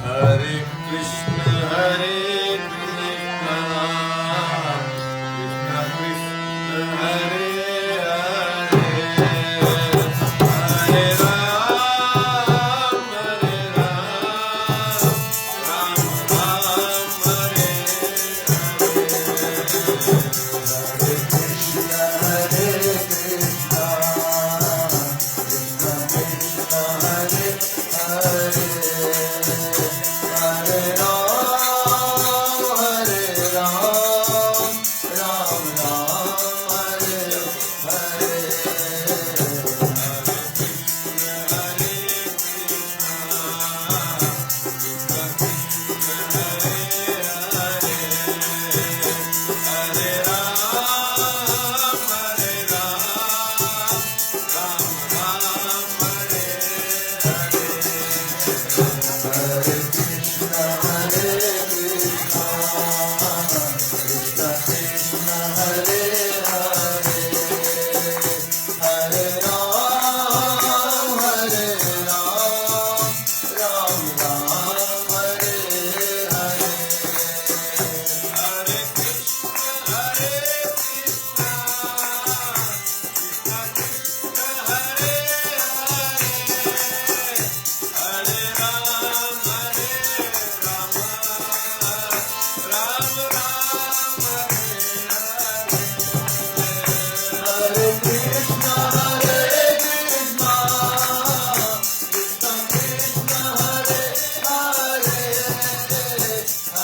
Hare Krishna, Hare Krishna, Krishna Krishna, Hare Hare,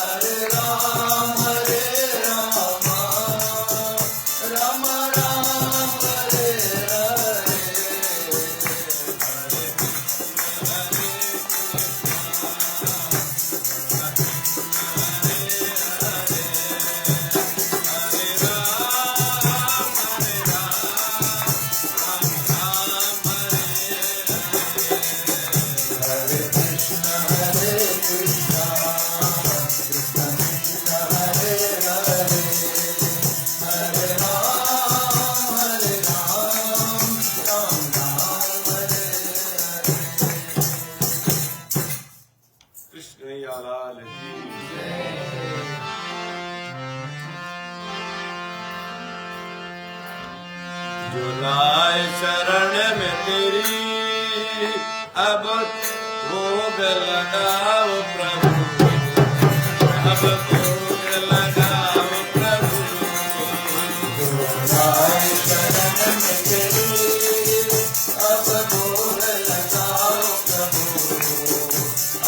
Hare Ram, Hare Ram, Ram Ram, Hare July शरण में तेरी अब भोग लगाओ प्रभु, अब भोग लगाओ प्रभु। जुलाए शरण में तेरी अब भोग लगाओ प्रभु,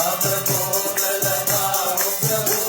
अब भोग लगाओ प्रभु।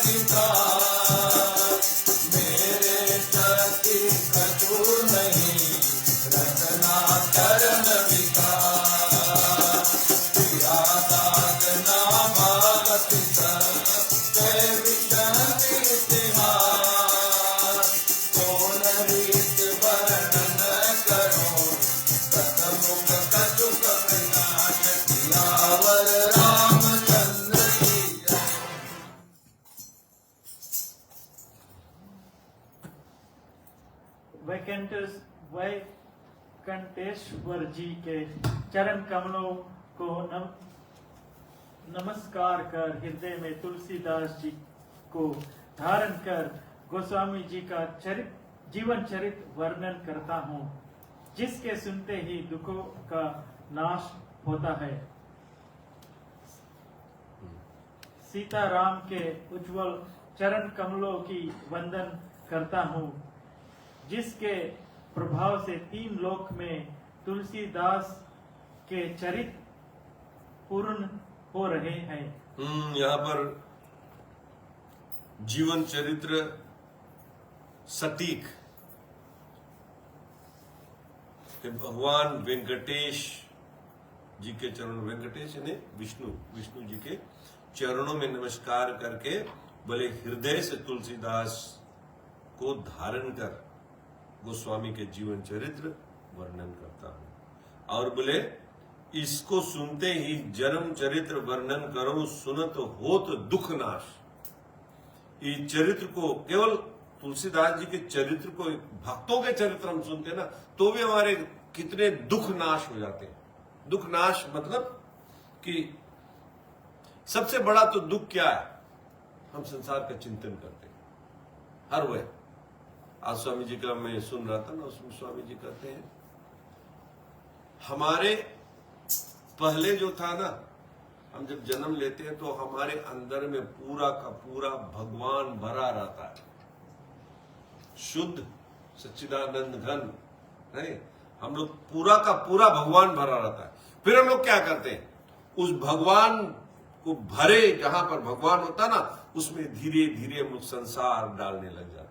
विकार, मेरे प्रति कछु नहीं रखना चरण विकार, प्रिया साधना भागत सत्य विजन इतिहास, कौन रीत वर्णन करो सतमुख कछुक प्रकाश, सियावर रामचंद्र की जय। वैकंठेश्वर जी के चरण कमलों को नमस्कार कर हृदय में तुलसीदास जी को धारण कर गोस्वामी जी का जीवन चरित वर्णन करता हूँ, जिसके सुनते ही दुखों का नाश होता है। सीताराम के उज्जवल चरण कमलों की वंदन करता हूँ, जिसके प्रभाव से 3 लोक में तुलसीदास के चरित पूर्ण हो रहे हैं। यहाँ पर जीवन चरित्र सटीक कि भगवान वेंकटेश जी के चरणों, वेंकटेश यानी विष्णु जी के चरणों में नमस्कार करके बोले हृदय से तुलसीदास को धारण कर गोस्वामी के जीवन चरित्र वर्णन करता हूं, और बोले इसको सुनते ही जन्म चरित्र वर्णन करो सुनत होत दुख नाश। ये चरित्र को केवल तुलसीदास जी के चरित्र को, भक्तों के चरित्र हम सुनते हैं ना, तो भी हमारे कितने दुख नाश हो जाते हैं। दुख नाश मतलब कि सबसे बड़ा तो दुख क्या है, हम संसार का चिंतन करते हैं हर वह। आज स्वामी जी का मैं सुन रहा था ना, उसमें स्वामी जी कहते हैं हमारे पहले जो था ना, हम जब जन्म लेते हैं तो हमारे अंदर में पूरा का पूरा भगवान भरा रहता है, शुद्ध सच्चिदानंद घन है। हम लोग पूरा का पूरा भगवान भरा रहता है। फिर हम लोग क्या करते हैं, उस भगवान को भरे जहां पर भगवान होता ना, उसमें धीरे धीरे हम लोग संसार डालने लग जाते हैं।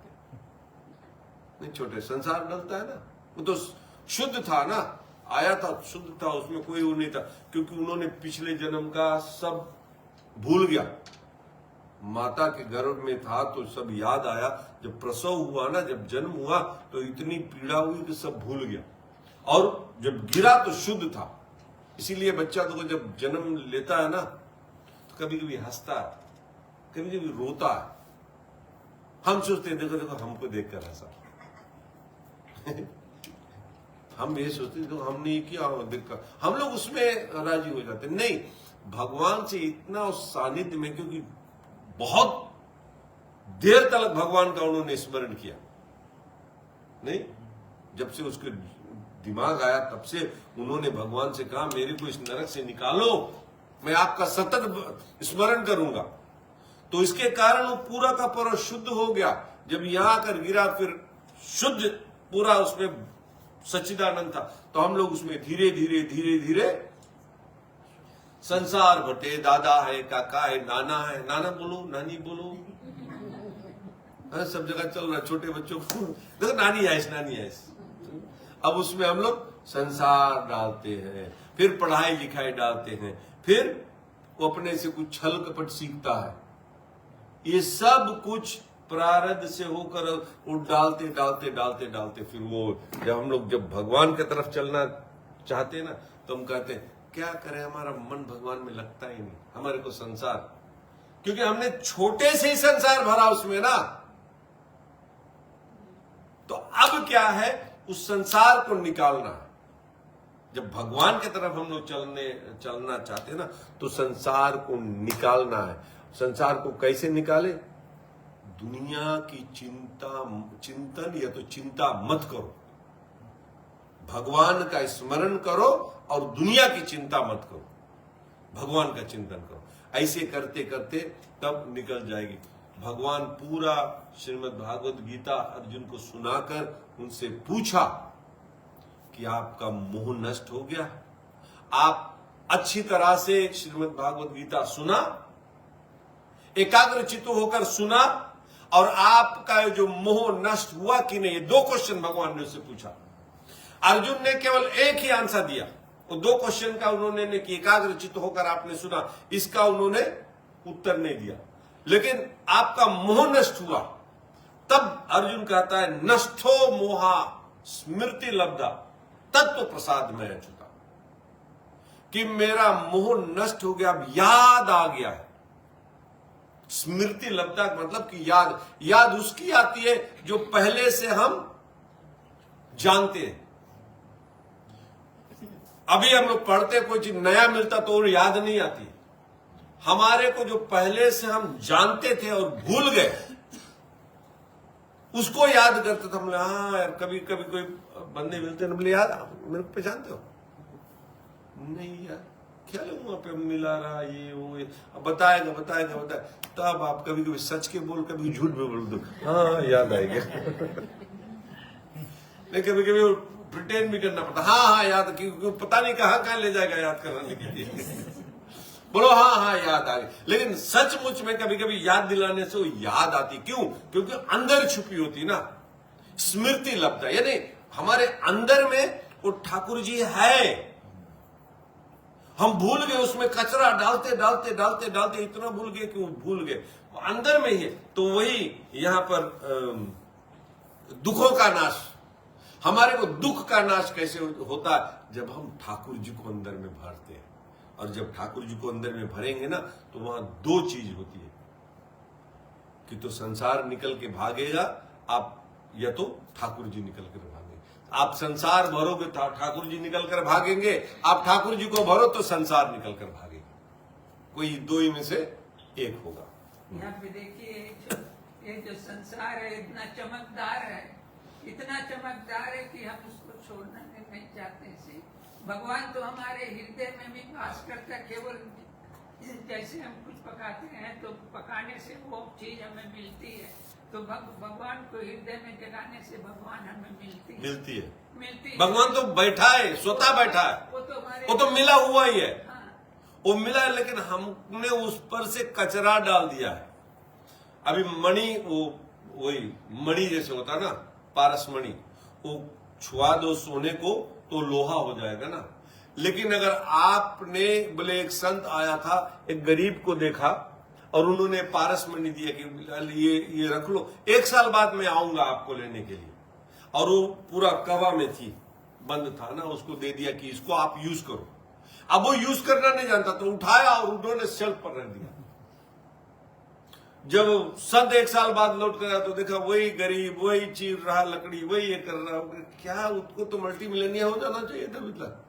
नहीं छोटे संसार डलता है ना, वो तो शुद्ध था ना, आया था शुद्ध था, उसमें कोई वो नहीं था, क्योंकि उन्होंने पिछले जन्म का सब भूल गया। माता के गर्भ में था तो सब याद आया, जब प्रसव हुआ ना, जब जन्म हुआ तो इतनी पीड़ा हुई कि सब भूल गया, और जब गिरा तो शुद्ध था। इसीलिए बच्चा तो जब जन्म लेता है ना, तो कभी कभी हंसता है, कभी कभी रोता है। हम सोचते हैं देखो देखो हमको देखकर हंसा हम ये सोचते हैं तो हमने ये किया, देखकर हम लोग उसमें राजी हो जाते। नहीं, भगवान से इतना उस सानिध्य में, क्योंकि बहुत देर तक भगवान का उन्होंने स्मरण किया। नहीं, जब से उसके दिमाग आया तब से उन्होंने भगवान से कहा मेरे को इस नरक से निकालो, मैं आपका सतत स्मरण करूंगा। तो इसके कारण वो पूरा का पूरा शुद्ध हो गया। जब यहां आकर गिरा फिर शुद्ध पूरा उसमें सच्चिदानंद था। तो हम लोग उसमें धीरे धीरे धीरे धीरे संसार बटे, दादा है, काका है, नाना है, नाना बोलो, नानी बोलो, सब जगह चल रहा। छोटे बच्चों को देखो नानी आइस, नानी आइस। अब उसमें हम लोग संसार डालते हैं, फिर पढ़ाई लिखाई डालते हैं, फिर वो अपने से कुछ छल कपट सीखता है। ये सब कुछ प्रारब्ध से होकर वो डालते डालते डालते डालते फिर वो जब हम लोग जब भगवान की तरफ चलना चाहते हैं ना, तो हम कहते हैं क्या करें, हमारा मन भगवान में लगता ही नहीं, हमारे को संसार, क्योंकि हमने छोटे से ही संसार भरा उसमें ना। तो अब क्या है, उस संसार को निकालना है। जब भगवान की तरफ हम लोग चलना चाहते हैं ना, तो संसार को निकालना है। संसार को कैसे निकाले? दुनिया की चिंतन या तो चिंता मत करो, भगवान का स्मरण करो और दुनिया की चिंता मत करो, भगवान का चिंतन करो। ऐसे करते करते तब निकल जाएगी। भगवान पूरा श्रीमद् भागवत गीता अर्जुन को सुनाकर उनसे पूछा कि आपका मोह नष्ट हो गया, आप अच्छी तरह से श्रीमद् भागवत गीता सुना, एकाग्रचित्त होकर सुना और आपका जो मोह नष्ट हुआ कि नहीं, ये 2 क्वेश्चन भगवान ने उससे पूछा। अर्जुन ने केवल एक ही आंसर दिया, वो 2 क्वेश्चन का उन्होंने ने कि एकाग्रचित्त होकर आपने सुना, इसका उन्होंने उत्तर नहीं दिया। लेकिन आपका मोह नष्ट हुआ, तब अर्जुन कहता है नष्टो मोहा स्मृति लब्धा तत्व प्रसाद में अच्युता, कि मेरा मोह नष्ट हो गया, अब याद आ गया है। स्मृति लब्धा मतलब कि याद उसकी आती है जो पहले से हम जानते हैं। अभी हम लोग पढ़ते कोई चीज नया मिलता तो वो याद नहीं आती। हमारे को जो पहले से हम जानते थे और भूल गए उसको याद करते थे। हम लोग हाँ यार, कभी कभी कोई बंदे मिलते हैं, बोले याद मेरे को पहचानते हो? नहीं यार, क्या लोग वहां पे मिला रहा ये वो अब बताएगा। तब आप कभी कभी सच के बोल, कभी झूठ भी बोल दो, हाँ याद आएगा। नहीं, कभी कभी प्रिटेंड भी करना पड़ता, हाँ याद, क्योंकि पता नहीं कहाँ ले जाएगा याद कराने के लिए। बोलो हाँ याद आ गई। लेकिन सचमुच में कभी कभी याद दिलाने से वो याद आती, क्यों? क्योंकि अंदर छुपी होती ना, स्मृति लब्धा, यानी हमारे अंदर में वो ठाकुर जी है, हम भूल गए, उसमें कचरा डालते इतना भूल गए कि वो भूल गए, वो अंदर में ही है। तो वही यहां पर दुखों का नाश, हमारे को दुख का नाश कैसे होता है? जब हम ठाकुर जी को अंदर में भरते हैं। और जब ठाकुर जी को अंदर में भरेंगे ना, तो वहां 2 चीज होती है कि तो संसार निकल के भागेगा आप, या तो ठाकुर जी निकल कर भागेंगे। आप संसार भरोगे तो ठाकुर जी निकल कर भागेंगे, आप ठाकुर जी को भरो तो संसार निकल कर भागेगा। कोई 2 ही में से एक होगा। यहाँ पे देखिए, ये जो संसार है इतना चमकदार है कि हम उसको छोड़ना नहीं चाहते हैं। भगवान तो हमारे हृदय में भी वास करता है। केवल जैसे हम कुछ पकाते हैं तो पकाने से वो चीज हमें मिलती है, तो भगवान को हृदय में जगाने से भगवान हमें मिलती है। भगवान तो बैठा है, स्वतः बैठा है, वो तो मिला हुआ ही है। हाँ। वो मिला है, लेकिन हमने उस पर से कचरा डाल दिया है। अभी मणि, वो वही मणि जैसे होता है ना, पारस मणि, वो छुआ दो सोने को तो लोहा हो जाएगा ना। लेकिन अगर आपने, बोले एक संत आया था, एक गरीब को देखा और उन्होंने पारस मणि दिया कि ये रख लो, 1 साल बाद मैं आऊंगा आपको लेने के लिए, और वो पूरा कवा में थी, बंद था ना, उसको दे दिया कि इसको आप यूज करो। अब वो यूज करना नहीं जानता, तो उठाया और उन्होंने शेल्फ पर रख दिया। जब संत 1 साल बाद लौट कर आया तो देखा वही गरीब, वही चीर रहा लकड़ी, वही ये कर रहा। क्या उसको तो मल्टी मिलेनिया हो जाना चाहिए था, मतलब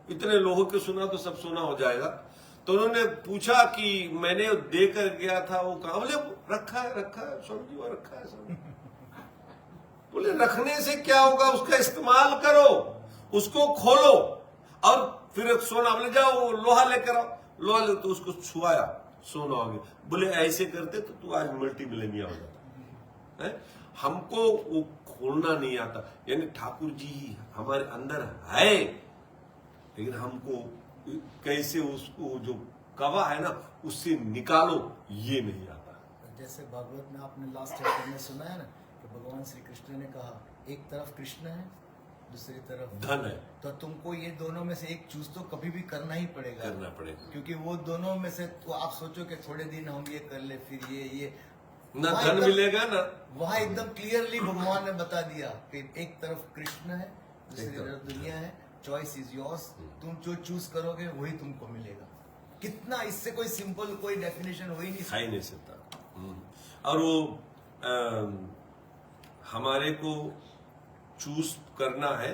इतने लोगों के सुना तो सब सोना हो जाएगा। तो उन्होंने पूछा कि मैंने दे कर गया था, वो कहा? बोले रखा है स्वामी जी, वो रखा है स्वामी। बोले रखने से क्या होगा, उसका इस्तेमाल करो, उसको खोलो और फिर सोना। बोले जाओ लोहा लेकर आओ, लोहा ले, तो उसको छुआया, सोना हो गया। बोले ऐसे करते तो तू आज मल्टी मिलेनिया हो जाता है। हमको वो खोलना नहीं आता, यानी ठाकुर जी हमारे अंदर है, लेकिन हमको कैसे उसको जो कवा है ना उससे निकालो, ये नहीं आता। जैसे भागवत में आपने लास्ट चैप्टर में सुना है ना कि भगवान श्री कृष्ण ने कहा, एक तरफ कृष्ण है, दूसरी तरफ धन है, तो तुमको ये दोनों में से एक चूज तो कभी भी करना ही पड़ेगा, क्योंकि वो दोनों में से तो आप सोचो कि थोड़े दिन हम ये कर ले, फिर ये ना धन मिलेगा ना। वहाँ एकदम क्लियरली भगवान ने बता दिया कि एक तरफ कृष्ण है, दूसरी तरफ दुनिया है, चॉइस इज योर्स, तुम जो चूज करोगे वही तुमको मिलेगा। कितना इससे कोई सिंपल कोई डेफिनेशन हो ही नहीं सकता। और वो हमारे को चूज करना है,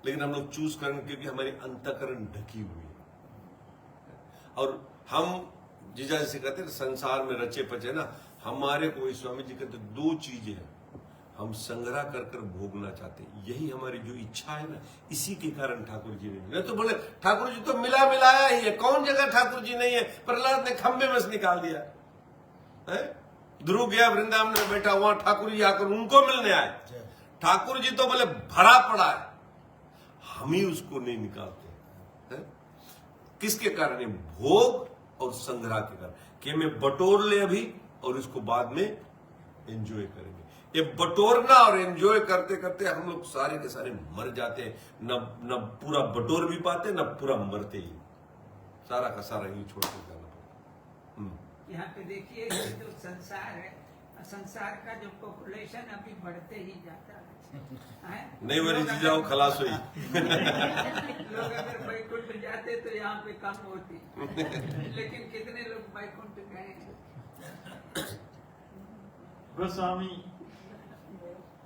लेकिन हम लोग चूज करेंगे क्योंकि हमारी अंतःकरण ढकी हुई है। और हम जीजा जैसे कहते हैं संसार में रचे पचे ना, हमारे को स्वामी जी कहते 2 चीजें हैं हम संग्रह कर कर भोगना चाहते हैं। यही हमारी जो इच्छा है ना, इसी के कारण ठाकुर जी नहीं तो बोले ठाकुर जी तो मिलाया ही है, कौन जगह ठाकुर जी नहीं है? प्रहलाद ने खंबे में से निकाल दिया है। ध्रुव गया वृंदावन में बैठा, वहां ठाकुर जी आकर उनको मिलने आए। ठाकुर जी तो बोले भरा पड़ा है, हम ही उसको नहीं निकालते हैं। किसके कारण? भोग और संग्रह के कारण। कि मैं बटोर ले अभी और इसको बाद में एंजॉय करेंगे। ये बटोरना और एंजॉय करते करते हम लोग सारे के सारे मर जाते हैं, न पूरा बटोर भी पाते, न पूरा मरते ही, सारा का सारा ही छोड़ के जाना पड़ता। यहाँ पे देखिए ये जो संसार है, संसार का जो पॉपुलेशन अभी बढ़ते ही जाता है। नहीं मेरी जी जाओ खलास हुई। लोग अगर वैकुंठ जाते तो यहाँ पे कम होती, लेकिन कितने लोग वैकुंठ गए।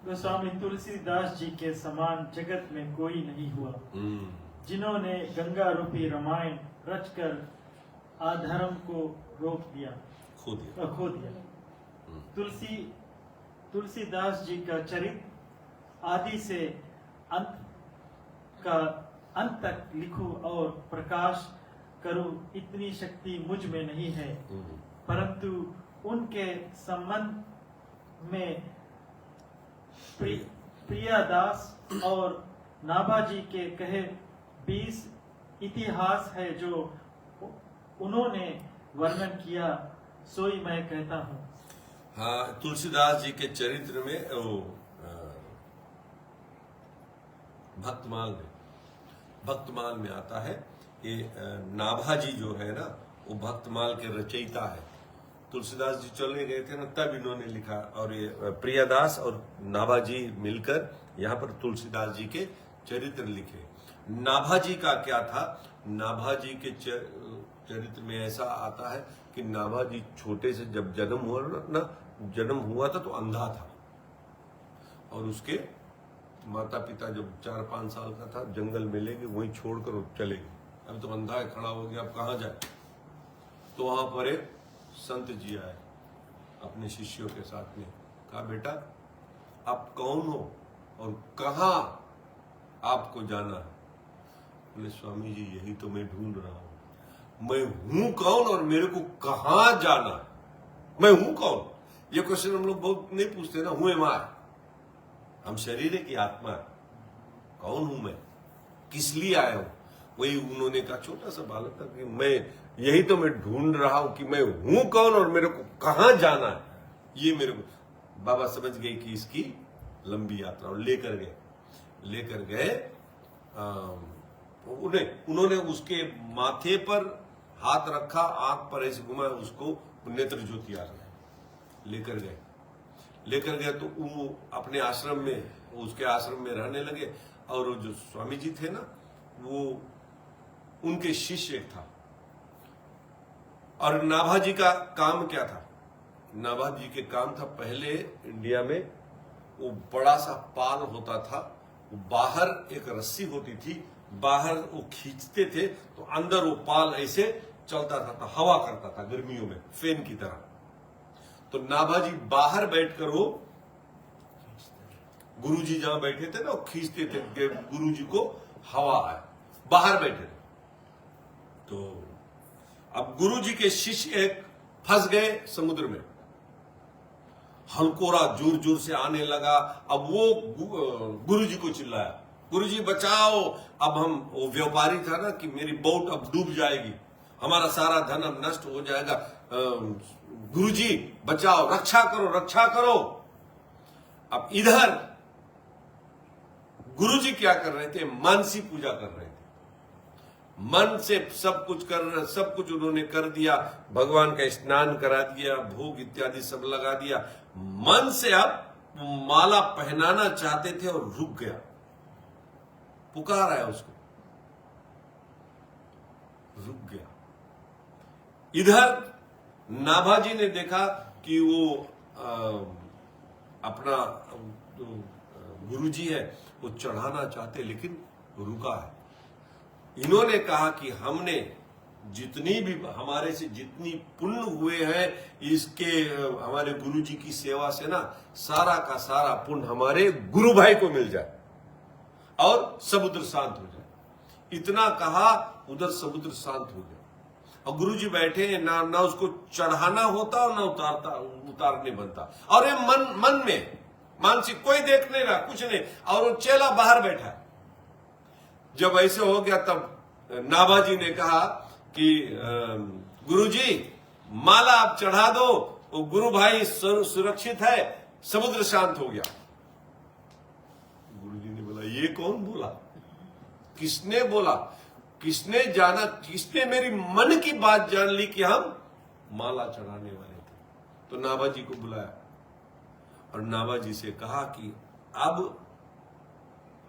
गोस्वामी तुलसीदास जी के समान जगत में कोई नहीं हुआ, जिन्होंने गंगा रूपी रामायण रचकर अधर्म को रोक दिया, खो दिया। तुलसीदास जी का चरित्र आदि से अंत तक लिखूं और प्रकाश करूं, इतनी शक्ति मुझ में नहीं है, परंतु उनके संबंध में प्रियादास और नाभाजी के कहे 20 इतिहास है जो उन्होंने वर्णन किया, सोई मैं कहता हूँ। हाँ, तुलसीदास जी के चरित्र में वो भक्तमाल में आता है। ये नाभाजी जो है ना, वो भक्तमाल के रचयिता है। तुलसीदास जी चलने गए थे ना, तब इन्होंने लिखा, और ये प्रियादास और नाभाजी मिलकर यहाँ पर तुलसीदास जी के चरित्र लिखे। नाभाजी का क्या था, नाभाजी के चरित्र में ऐसा आता है कि नाभाजी छोटे से जब जन्म हुआ था तो अंधा था, और उसके माता पिता जब 4-5 साल का था जंगल में ले गए, वहीं छोड़कर चले गए। अब तो अंधा है, खड़ा हो गया, अब कहाँ जाए। तो वहां पर एक संत जी आए अपने शिष्यों के साथ में, कहा बेटा आप कौन हो और कहाँ आपको जाना है। बोले स्वामी जी यही तो मैं ढूंढ रहा हूं, मैं हूं कौन और मेरे को कहाँ जाना है, मैं हूं कौन। ये क्वेश्चन हम लोग बहुत नहीं पूछते ना, हूं एम आई, हम शरीर है कि आत्मा है, कौन हूं मैं, किस लिए आया हूं। वही उन्होंने कहा, छोटा सा बालक था कि मैं यही तो मैं ढूंढ रहा हूं कि मैं हूं कौन और मेरे को कहां जाना है। ये मेरे को बाबा समझ गए कि इसकी लंबी यात्रा, और लेकर गए उन्होंने उसके माथे पर हाथ रखा, आंख पर ऐसे घुमाया, उसको नेत्र ज्योति आ गया। लेकर गए तो वो अपने आश्रम में, उसके आश्रम में रहने लगे। और जो स्वामी जी थे ना, वो उनके शिष्य एक था। और नाभाजी का काम क्या था, नाभाजी के काम था, पहले इंडिया में वो बड़ा सा पाल होता था, वो बाहर एक रस्सी होती थी, बाहर वो खींचते थे तो अंदर वो पाल ऐसे चलता था, तो हवा करता था गर्मियों में फैन की तरह। तो नाभाजी बाहर बैठकर वो, गुरुजी जहां बैठे थे ना, वो खींचते थे गुरुजी को हवा आए, बाहर बैठे थे। तो अब गुरुजी के शिष्य एक फंस गए समुद्र में, हलकोरा जोर जोर से आने लगा। अब वो गुरुजी को चिल्लाया, गुरुजी बचाओ। अब हम, वो व्यापारी था ना, कि मेरी बोट अब डूब जाएगी, हमारा सारा धन अब नष्ट हो जाएगा, गुरुजी बचाओ, रक्षा करो। अब इधर गुरुजी क्या कर रहे थे, मानसी पूजा कर रहे थे, मन से सब कुछ उन्होंने कर दिया, भगवान का स्नान करा दिया, भोग इत्यादि सब लगा दिया। मन से अब माला पहनाना चाहते थे और रुक गया, पुकार आया उसको, रुक गया। इधर नाभाजी ने देखा कि वो अपना गुरुजी है वो चढ़ाना चाहते, लेकिन रुका है। इन्होंने कहा कि हमने जितनी भी हमारे से जितनी पुण्य हुए हैं, इसके हमारे गुरुजी की सेवा से ना सारा का सारा पुण्य हमारे गुरु भाई को मिल जाए और समुद्र शांत हो जाए। इतना कहा, उधर समुद्र शांत हो गया। और गुरुजी बैठे, ना उसको चढ़ाना होता और ना उतारने बनता। और ये मन में मानसिक, कोई देख नहीं रहा, कुछ नहीं, और वो चेला बाहर बैठा है। जब ऐसे हो गया तब नाभाजी ने कहा कि गुरुजी माला आप चढ़ा दो, वो गुरु भाई सुरक्षित है, समुद्र शांत हो गया। गुरु जी ने बोला ये कौन बोला, किसने बोला, किसने जाना, किसने मेरी मन की बात जान ली कि हम माला चढ़ाने वाले थे। तो नाभा जी को बुलाया और नाभा जी से कहा कि अब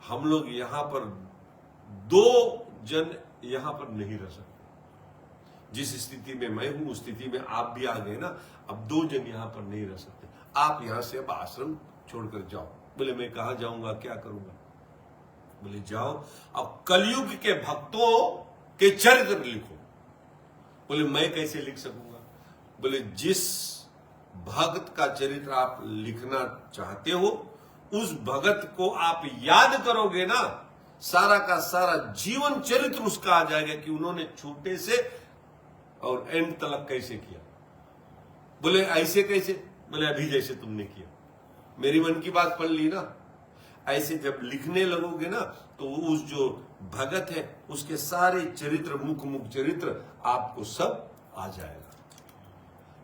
हम लोग यहां पर 2 जन यहां पर नहीं रह सकते। जिस स्थिति में मैं हूं उस स्थिति में आप भी आ गए ना, अब 2 जन यहां पर नहीं रह सकते, आप यहां से अब आश्रम छोड़कर जाओ। बोले मैं कहां जाऊंगा, क्या करूंगा? बोले जाओ अब कलयुग के भक्तों के चरित्र लिखो। बोले मैं कैसे लिख सकूंगा? बोले जिस भक्त का चरित्र आप लिखना चाहते हो उस भगत को आप याद करोगे ना, सारा का सारा जीवन चरित्र उसका आ जाएगा कि उन्होंने छोटे से और एंड तक कैसे किया। बोले ऐसे कैसे? बोले अभी जैसे तुमने किया, मेरी मन की बात पढ़ ली ना, ऐसे जब लिखने लगोगे ना तो उस जो भगत है उसके सारे चरित्र, मुख चरित्र आपको सब आ जाएगा।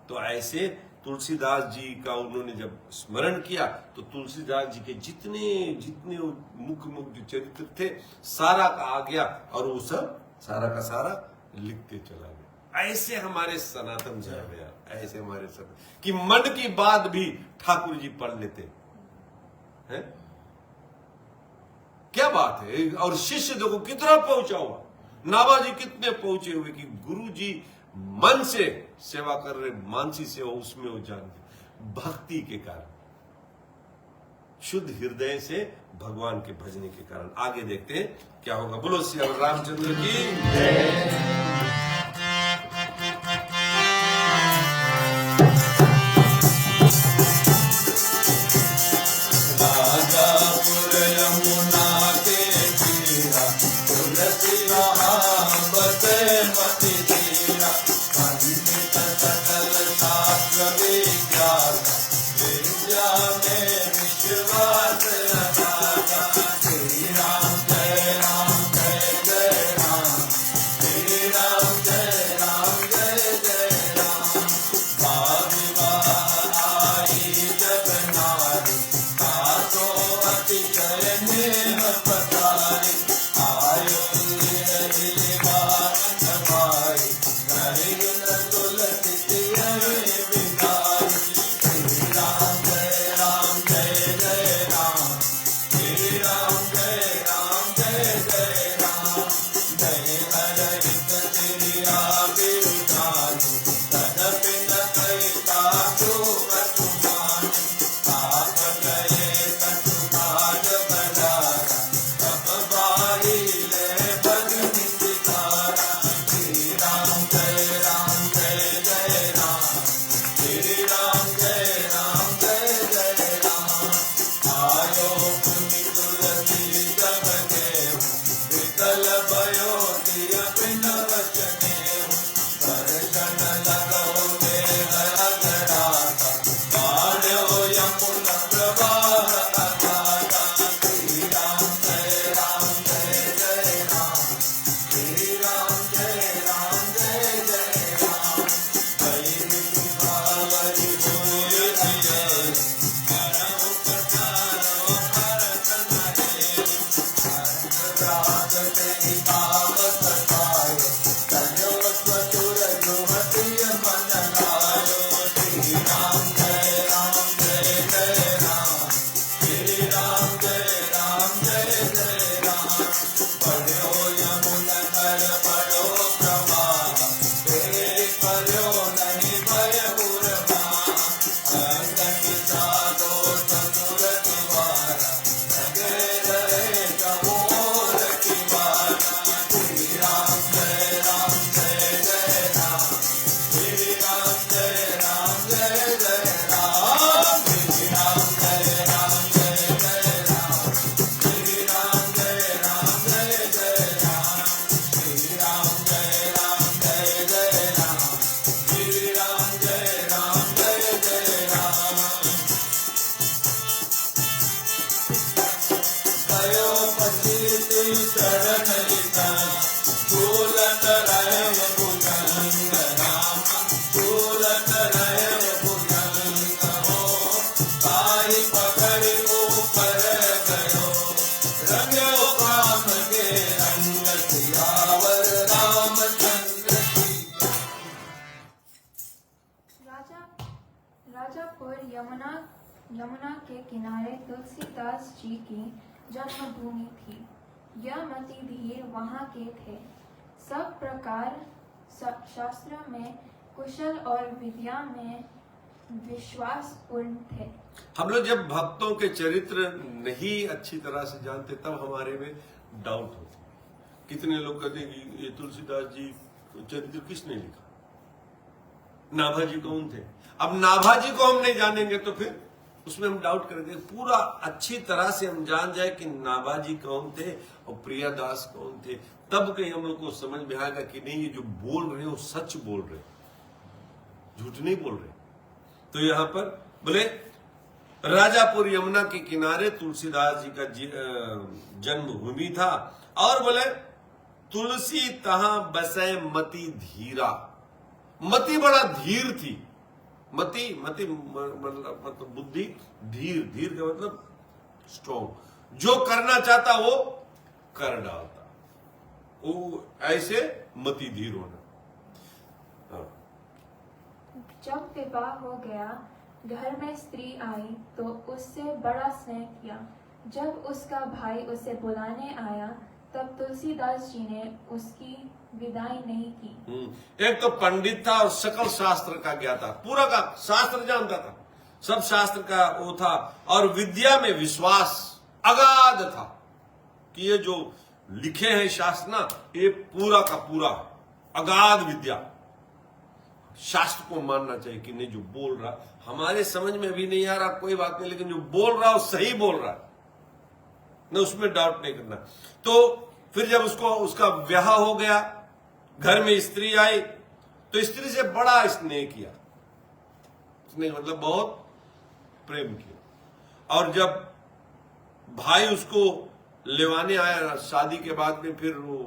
तो ऐसे तुलसीदास जी का उन्होंने जब स्मरण किया तो तुलसीदास जी के जितने मुख जो चरित्र थे सारा का आ गया और वो सब सारा का सारा लिखते चला गया। ऐसे हमारे सनातन धर्म है, ऐसे हमारे सब कि मन की बात भी ठाकुर जी पढ़ लेते हैं। क्या बात है। और शिष्य देखो कितना पहुंचा हुआ, नाभा जी कितने पहुंचे हुए कि गुरु जी मन से सेवा कर रहे, मानसी सेवा उसमें वो जानते, भक्ति के कारण, शुद्ध हृदय से भगवान के भजने के कारण। आगे देखते हैं क्या होगा। बोलो श्री रामचंद्र की जय। नारी पकड़ ऊपर गयो रंगो काम के रंग सियावर रामचंद्र की। राजापुर यमुना के किनारे तुलसीदास जी की जन्मभूमि थी। यह मति धीर वहाँ के थे। सब प्रकार शास्त्र में कुशल और विद्या में विश्वास पूर्ण थे। हम लोग जब भक्तों के चरित्र नहीं अच्छी तरह से जानते तब हमारे में डाउट होता। कितने लोग कहते हैं कि ये तुलसीदास जी चरित्र किसने लिखा, नाभाजी कौन थे। अब नाभाजी को हम नहीं जानेंगे तो फिर उसमें हम डाउट करेंगे। पूरा अच्छी तरह से हम जान जाए कि नाभाजी कौन थे और प्रियादास कौन थे, तब कहीं हम लोग को समझ में आएगा कि नहीं ये जो बोल रहे हैं वो सच बोल रहे, झूठ नहीं बोल रहे। तो यहां पर बोले राजापुर यमुना के किनारे तुलसीदास जी का जन्मभूमि था। और बोले तुलसी तहां बसे मति धीरा। मति बड़ा धीर थी। मति मतलब बुद्धि, धीर का मतलब स्ट्रॉन्ग। जो करना चाहता वो कर डालता, वो ऐसे मति धीर होना। जब विवाह हो गया, घर में स्त्री आई तो उससे बड़ा स्नेह किया। जब उसका भाई उसे बुलाने आया तब तुलसीदास जी ने उसकी विदाई नहीं की। एक तो पंडित था और सकल शास्त्र का ज्ञाता, पूरा का शास्त्र जानता था, सब शास्त्र का वो था। और विद्या में विश्वास अगाध था कि ये जो लिखे हैं शास्त्र ना, ये पूरा का पूरा अगाध विद्या। शास्त्र को मानना चाहिए कि नहीं जो बोल रहा, हमारे समझ में भी नहीं आ रहा कोई बात नहीं, लेकिन जो बोल रहा वो सही बोल रहा है ना, उसमें डाउट नहीं करना। तो फिर जब उसका ब्याह हो गया, घर में स्त्री आई तो स्त्री से बड़ा स्नेह किया, स्नेह मतलब बहुत प्रेम किया। और जब भाई उसको लेवाने आया शादी के बाद में, फिर वो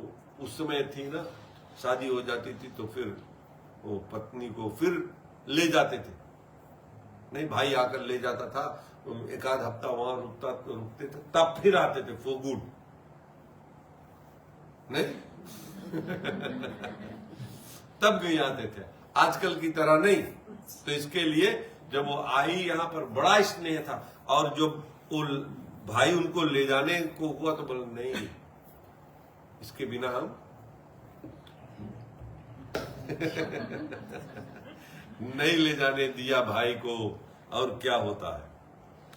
उस समय थी ना, शादी हो जाती थी तो फिर वो पत्नी को फिर ले जाते थे, नहीं भाई आकर ले जाता था, एक आध हफ्ता वहां रुकते थे, तब फिर आते थे फॉर गुड, नहीं तब कहीं आते थे, आजकल की तरह नहीं। तो इसके लिए जब वो आई यहां पर बड़ा स्नेह था। और जब वो भाई उनको ले जाने को हुआ तो बोले नहीं, इसके बिना हम नहीं ले जाने दिया भाई को, और क्या होता है।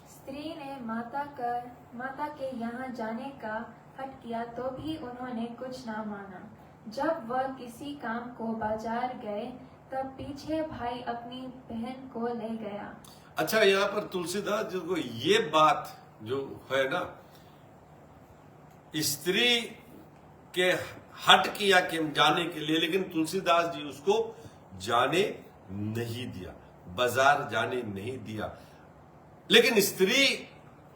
स्त्री ने माता के यहाँ जाने का हट किया तो भी उन्होंने कुछ ना माना। जब वह किसी काम को बाजार गए तब पीछे भाई अपनी बहन को ले गया। अच्छा, यहाँ पर तुलसीदास जी को ये बात जो है ना, स्त्री के हट किया कि जाने के लिए, लेकिन तुलसीदास जी उसको जाने नहीं दिया, बाजार जाने नहीं दिया। लेकिन स्त्री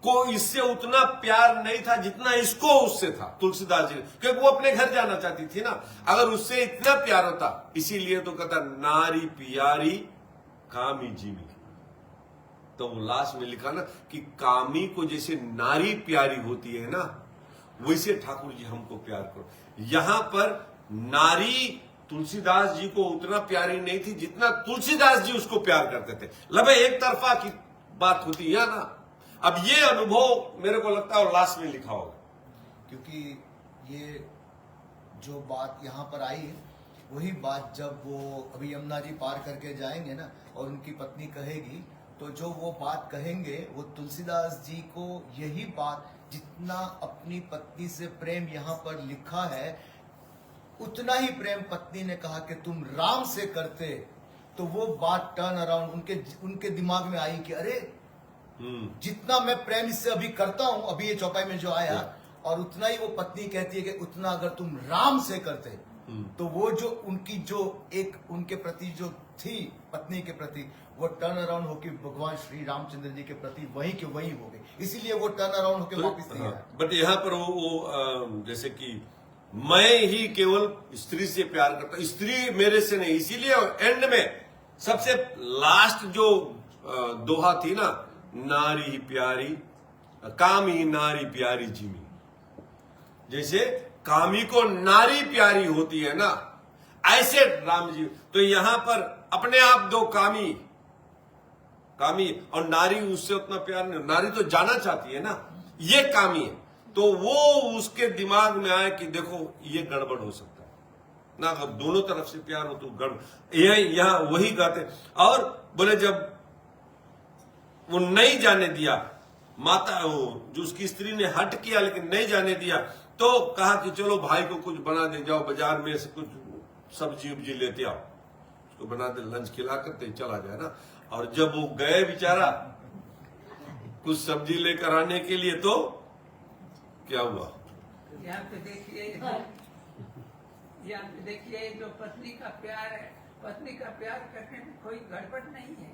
को इससे उतना प्यार नहीं था जितना इसको उससे था तुलसीदास जी, क्योंकि वो अपने घर जाना चाहती थी ना। अगर उससे इतना प्यार होता, इसीलिए तो कहता नारी प्यारी कामी जीवी, तो वो लास्ट में लिखा ना कि कामी को जैसे नारी प्यारी होती है ना, वैसे ठाकुर जी हमको प्यार करो। यहां पर नारी तुलसीदास जी को उतना प्यारी नहीं थी जितना तुलसीदास जी उसको प्यार करते थे। लबे एक तरफा की बात होती है ना। अब ये अनुभव मेरे को लगता है और लास्ट में लिखा होगा, क्योंकि ये जो बात यहाँ पर आई है वही बात जब वो अभी यमुना जी पार करके जाएंगे ना और उनकी पत्नी कहेगी, तो जो वो बात कहेंगे वो तुलसीदास जी को यही बात, जितना अपनी पत्नी से प्रेम यहाँ पर लिखा है उतना ही प्रेम पत्नी ने कहा कि तुम राम से करते, तो वो बात टर्न अराउंड उनके दिमाग में आई कि अरे जितना मैं प्रेम इससे अभी करता हूं, अभी ये चौपाई में जो आया, और उतना ही वो पत्नी कहती है कि उतना अगर तुम राम से करते, तो वो जो उनकी जो एक उनके प्रति जो थी पत्नी के प्रति, वो टर्न अराउंड होकर भगवान श्री रामचंद्र जी के प्रति वही के वही हो गई। इसीलिए वो टर्न अराउंड होकर वापस नहीं आया। बट यहाँ पर वो जैसे कि मैं ही केवल स्त्री से प्यार करता, स्त्री मेरे से नहीं। इसीलिए एंड में सबसे लास्ट जो दोहा थी ना, नारी प्यारी, कामी नारी प्यारी जिमी। जैसे कामी को नारी प्यारी होती है ना, ऐसे राम जी। तो यहां पर अपने आप दो कामी और नारी उससे उतना प्यार नहीं, नारी तो जाना चाहती है ना, ये कामी है। तो वो उसके दिमाग में आए कि देखो ये गड़बड़ हो सकता है ना, अगर दोनों तरफ से प्यार हो तो गड़बड़। यहां वही कहते। और बोले जब वो नहीं जाने दिया, माता जो उसकी स्त्री ने हट किया लेकिन नहीं जाने दिया, तो कहा कि चलो भाई को कुछ बना दे, जाओ बाजार में से कुछ सब्जी उब्जी लेते आओ, उसको बना दे, लंच खिला करते चला जाए ना। और जब वो गए बेचारा कुछ सब्जी लेकर आने के लिए, तो क्या हुआ? यहाँ पे देखिए जो पत्नी का प्यार है, पत्नी का प्यार करने में कोई गड़बड़ नहीं है।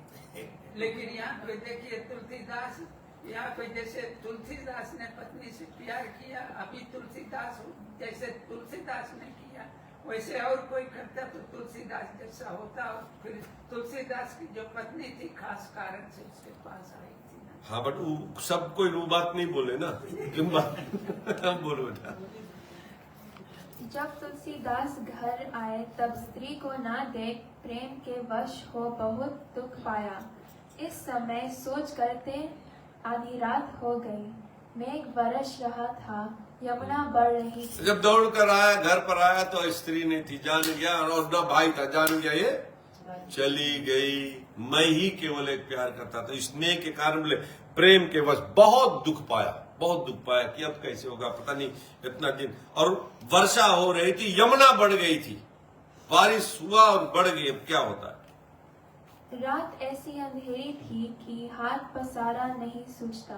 लेकिन यहाँ पे देखिए तुलसीदास, यहाँ पे जैसे तुलसीदास ने पत्नी से प्यार किया, अभी तुलसीदास जैसे तुलसीदास ने किया, वैसे और कोई करता तो तुलसीदास जैसा होता। फिर तुलसीदास की जो पत्नी थी खास कारण से उसके पास आई थी ना। हाँ, बट सब कोई वो बात नहीं बोले ना, क्यों बात बोलो बेटा। जब तुलसीदास घर आए तब स्त्री को न देख प्रेम के वश हो बहुत दुख पाया। इस समय सोच करते आधी रात हो गई, मेघ बरस रहा था, यमुना बढ़ रही थी। जब दौड़ कर आया, घर पर आया तो स्त्री नहीं थी, जान गया, और न भाई था, जान गया ये चली गई। मैं ही केवल एक प्यार करता था, स्नेह के कारण बोले प्रेम के वश बहुत दुख पाया कि अब कैसे होगा, पता नहीं इतना दिन। और वर्षा हो रही थी, यमुना बढ़ गई थी, बारिश हुआ और बढ़ गई, अब क्या होता है। रात ऐसी अंधेरी थी कि हाथ पसारा नहीं सूझता।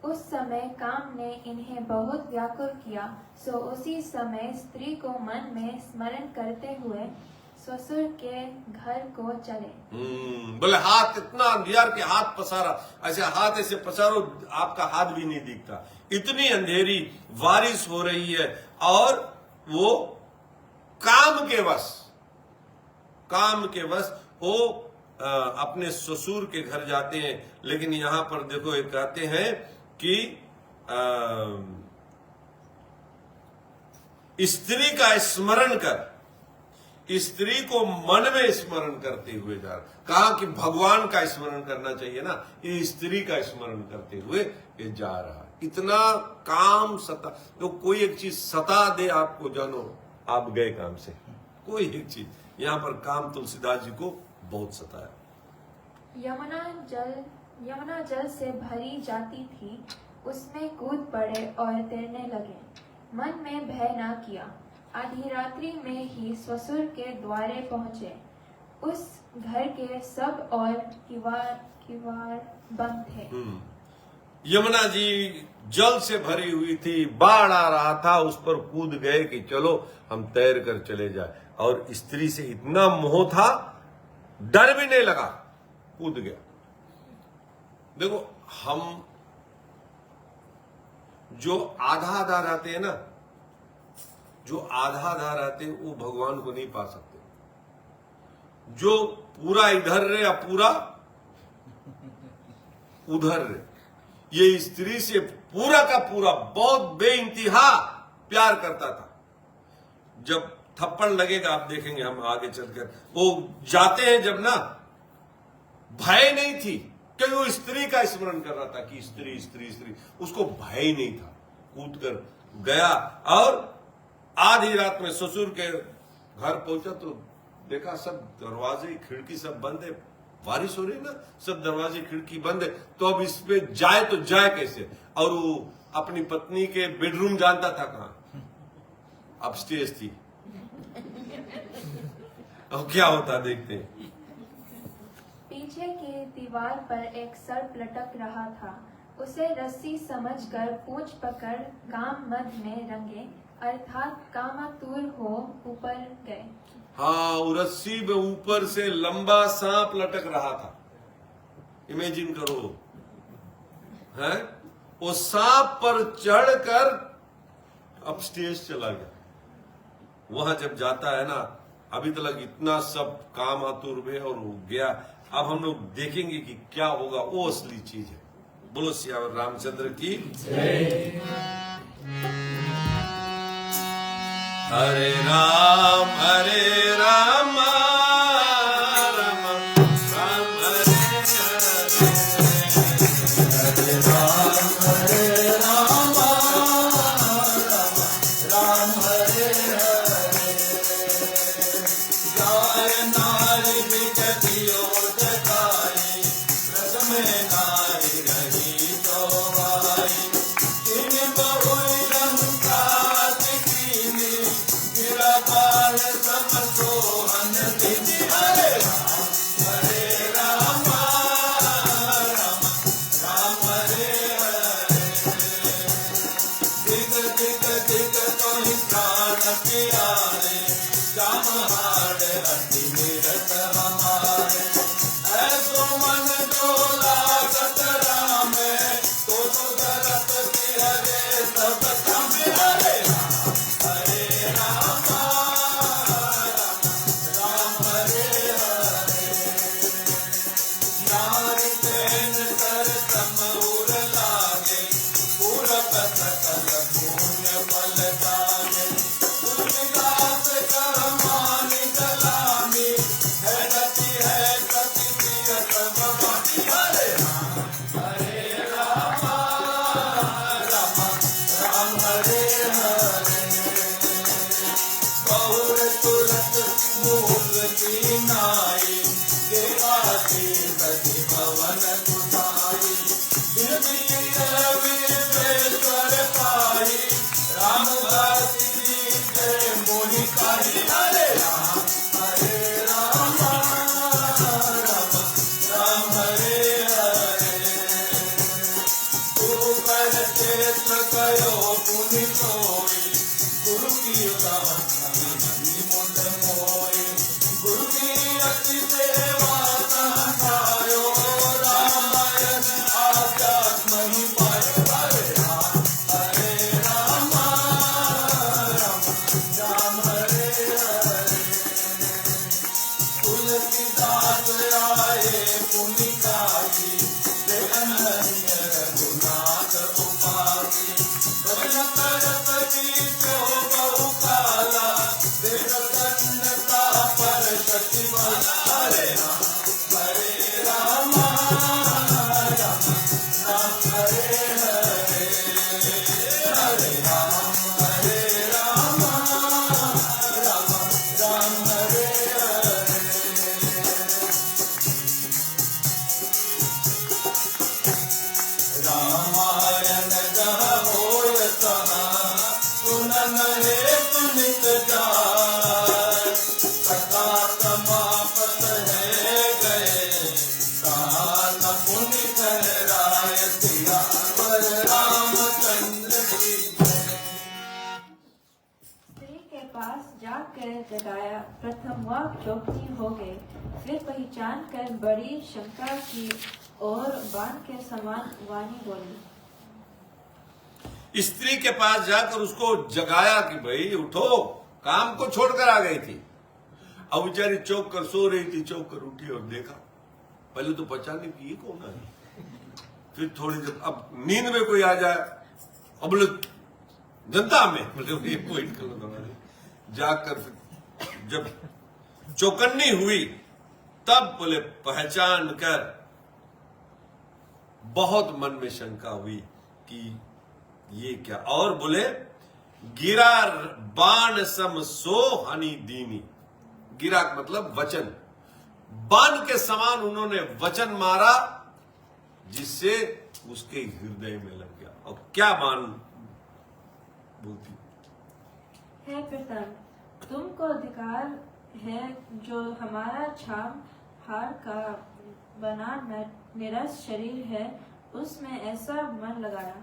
उस समय काम ने इन्हें बहुत व्याकुल किया, सो उसी समय स्त्री को मन में स्मरण करते हुए ससुर के घर को चले। बोले हाथ इतना अंधियार के हाथ पसारा, ऐसे हाथ ऐसे पसारो आपका हाथ भी नहीं दिखता, इतनी अंधेरी, बारिश हो रही है। और वो काम के वश वो अपने ससुर के घर जाते हैं। लेकिन यहां पर देखो ये कहते हैं कि स्त्री का स्मरण कर, स्त्री को मन में स्मरण करते हुए जा रहा, कहा कि भगवान का स्मरण करना चाहिए ना, ये स्त्री का स्मरण करते हुए ये जा रहा। इतना काम सता, तो कोई एक चीज सता दे आपको, जानो आप गए काम से, कोई एक चीज। यहाँ पर काम तुलसीदास जी को बहुत सताया। यमुना जल से भरी जाती थी, उसमें कूद पड़े और तैरने लगे। मन में भय न किया, आधी रात्रि में ही ससुर के द्वारे पहुंचे। उस घर के सब और किवाड़ बंद थे। यमुना जी जल से भरी हुई थी, बाढ़ आ रहा था, उस पर कूद गए कि चलो हम तैर कर चले जाए। और स्त्री से इतना मोह था, डर भी नहीं लगा, कूद गया। देखो हम जो आधा रहते हैं ना, जो आधा रहते हैं वो भगवान को नहीं पा सकते। जो पूरा इधर रहे या पूरा उधर रहे, ये स्त्री से पूरा का पूरा बहुत बेइंतहा प्यार करता था। जब थप्पड़ लगेगा आप देखेंगे हम आगे चलकर, वो जाते हैं जब ना, भय नहीं थी, क्योंकि वो स्त्री का स्मरण कर रहा था कि स्त्री स्त्री स्त्री, उसको भय नहीं था, कूद कर गया। और आधी रात में ससुर के घर पहुंचा तो देखा सब दरवाजे खिड़की सब बंद है, बारिश हो रही ना, सब दरवाजे खिड़की बंद है। तो अब इस पे जाए तो जाए कैसे। और वो अपनी पत्नी के बेडरूम जानता था कहां, अपस्टेज थी। अब क्या होता देखते हैं। पीछे की दीवार पर एक सर्प लटक रहा था, उसे रस्सी समझकर पूंछ पकड़ काम मध्य में रंगे, अर्थात कामातुर हो ऊपर गए। हाँ, वो रस्सी में ऊपर से लंबा सांप लटक रहा था, इमेजिन करो है। वो सांप पर चढ़कर अपस्टेज चला गया। वहां जब जाता है ना, अभी तक इतना सब काम आतुर में और वो गया, अब हम लोग देखेंगे कि क्या होगा, वो असली चीज है। बोलो सियावर रामचंद्र की जय। हरे राम राम राम हरे हरे, हरे राम राम हरे हरे। गाय नारी बिकटियो जगाई, रस में नारी रही तो आई। तीन बहुई रंकात कीनी, गिरा बाल सब सोहन दीनी। हरे राम राम हरे हरे। दिग दिग दिग तो ही प्राण प्यारे, श्याम हार हरि निरत हमारे। ऐसो मन जो लागत रामे, तो सुधरत हरे सब काम। हरे राम हरे हरे। नारी तेन कर तम उर लागे, पूरब सकल पुण्य फल जागे। तुलसीदास कर मानि सलामी, है गति प्रिय सब बाटी। हरे राम राम हरे हरे। बहुर तुरत मूल की नाई, देवासी सति भवन कुटाई। दिन विश्वेश्वर पाई, रामदासी जय मोहि काही। हरे राम राम हरे हरे। तू कर क्षेत्र गयो पुनि सोई, गुरु की उदाहरण मुद मोई। गुरु की अति सेवा सहायो, रामायण आध्यात्म ही पाए। हरे राम राम हरे हरे। तुलसीदास आए पुनि काशी, देखन हरि रघुनाथ उपासी। भजन करत बीचो बहु काला, देखत अन्नता पर शशि बाला। हरे राम राम हरे हरे, हरे राम राम हरे हरे। रामायण जहाँ होय तहाँ, सुनन हेतु नित जाय। सका समापत है गए, तहाँ न पुनि ठहराय। सियावर रामचंद्र की जय। स्त्री के पास जाकर जगाया, प्रथम वह चौकनी हो गए। फिर पहचान कर बड़ी शंका की और बाण के समान वाणी बोली। स्त्री के पास जाकर उसको जगाया कि भाई उठो, काम को छोड़कर आ गई थी। अब बेचारी चौक कर सो रही थी, चौक कर उठी और देखा। पहले तो पहचाने की ये कौन है। फिर थोड़ी जब अब नींद में कोई आ जाए, अब बोले जनता में, मतलब ये वेट कर लो। जाकर फिर जब चौकन्नी हुई, तब बोले पहचान कर बहुत मन में शंका हुई कि ये क्या। और बोले गिरा बाण सम सो हनी दीनी। गिरा मतलब वचन, बाण के समान उन्होंने वचन मारा, जिससे उसके हृदय में लग गया। और क्या बाण बोलती। हे प्रथम, तुमको अधिकार है जो हमारा छाम हार का बना निरस शरीर है, उसमें ऐसा मन लगाया।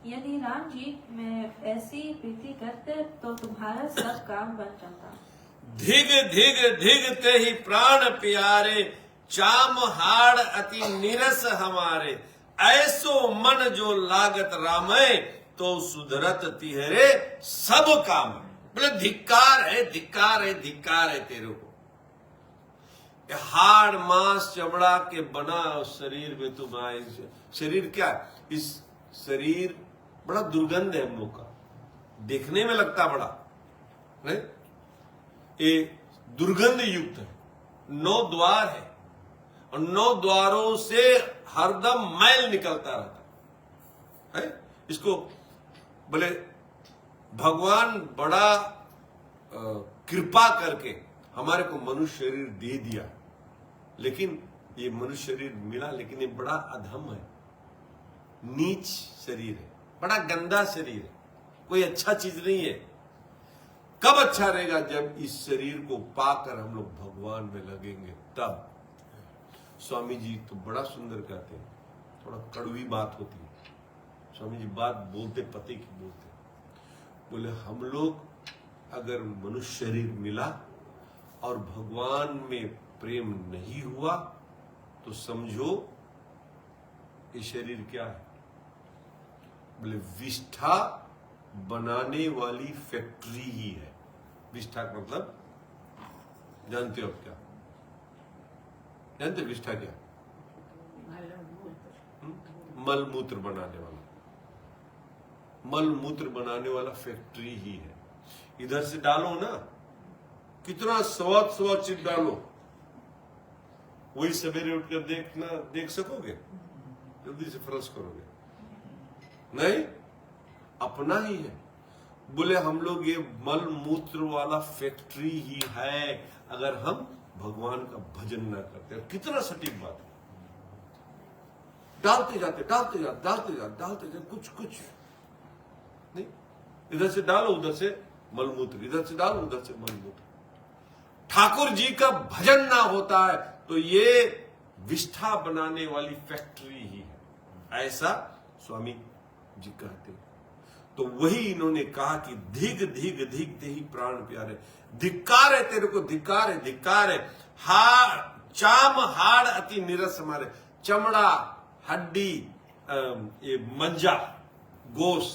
यदि राम जी में ऐसी प्रीति करते तो तुम्हारा सब काम बन जाता। धिग धिग धिग ते ही प्राण प्यारे, चाम हाड़ अति निरस हमारे। ऐसो मन जो लागत रामय, तो सुधरत तिहरे सब काम। बोले धिक्कार है धिक्कार है धिक्कार है तेरे को। हाड़ मांस चमड़ा के बना शरीर में तुम आए। शरीर क्या है? इस शरीर बड़ा दुर्गंध है हम लोग का, देखने में लगता बड़ा नहीं, ये दुर्गंध युक्त है। 9 द्वार है और 9 द्वारों से हरदम मैल निकलता रहता है। इसको बोले भगवान बड़ा कृपा करके हमारे को मनुष्य शरीर दे दिया, लेकिन ये मनुष्य शरीर मिला, लेकिन ये बड़ा अधम है, नीच शरीर है, बड़ा गंदा शरीर है, कोई अच्छा चीज नहीं है। कब अच्छा रहेगा? जब इस शरीर को पाकर हम लोग भगवान में लगेंगे, तब। स्वामी जी तो बड़ा सुंदर कहते हैं, थोड़ा कड़वी बात होती है। स्वामी जी बात बोलते पते की बोलते, बोले हम लोग अगर मनुष्य शरीर मिला और भगवान में प्रेम नहीं हुआ तो समझो ये शरीर क्या है? बोले विष्ठा बनाने वाली फैक्ट्री ही है। विष्ठा का मतलब जानते हो आप क्या? जानते हो विष्ठा क्या? मलमूत्र बनाने वाला, मलमूत्र बनाने वाला फैक्ट्री ही है। इधर से डालो ना, कितना सवा चिप डालो, वही सवेरे उठकर देख सकोगे? जल्दी से फ्रश करोगे? नहीं, अपना ही है। बोले हम लोग ये मल मूत्र वाला फैक्ट्री ही है अगर हम भगवान का भजन ना करते। और कितना सटीक बात है, डालते जाते कुछ नहीं, इधर से डालो उधर से मलमूत्र, इधर से डालो उधर से मलमूत्र। ठाकुर जी का भजन ना होता है तो ये विष्ठा बनाने वाली फैक्ट्री ही है, ऐसा स्वामी जी कहते। तो वही इन्होंने कहा कि धिग धिग धिग देहि प्राण प्यारे, धिक्कार है तेरे को, धिक्कार है। चाम हाड़ अति निरस हमारे, चमड़ा हड्डी ये मज्जा गोश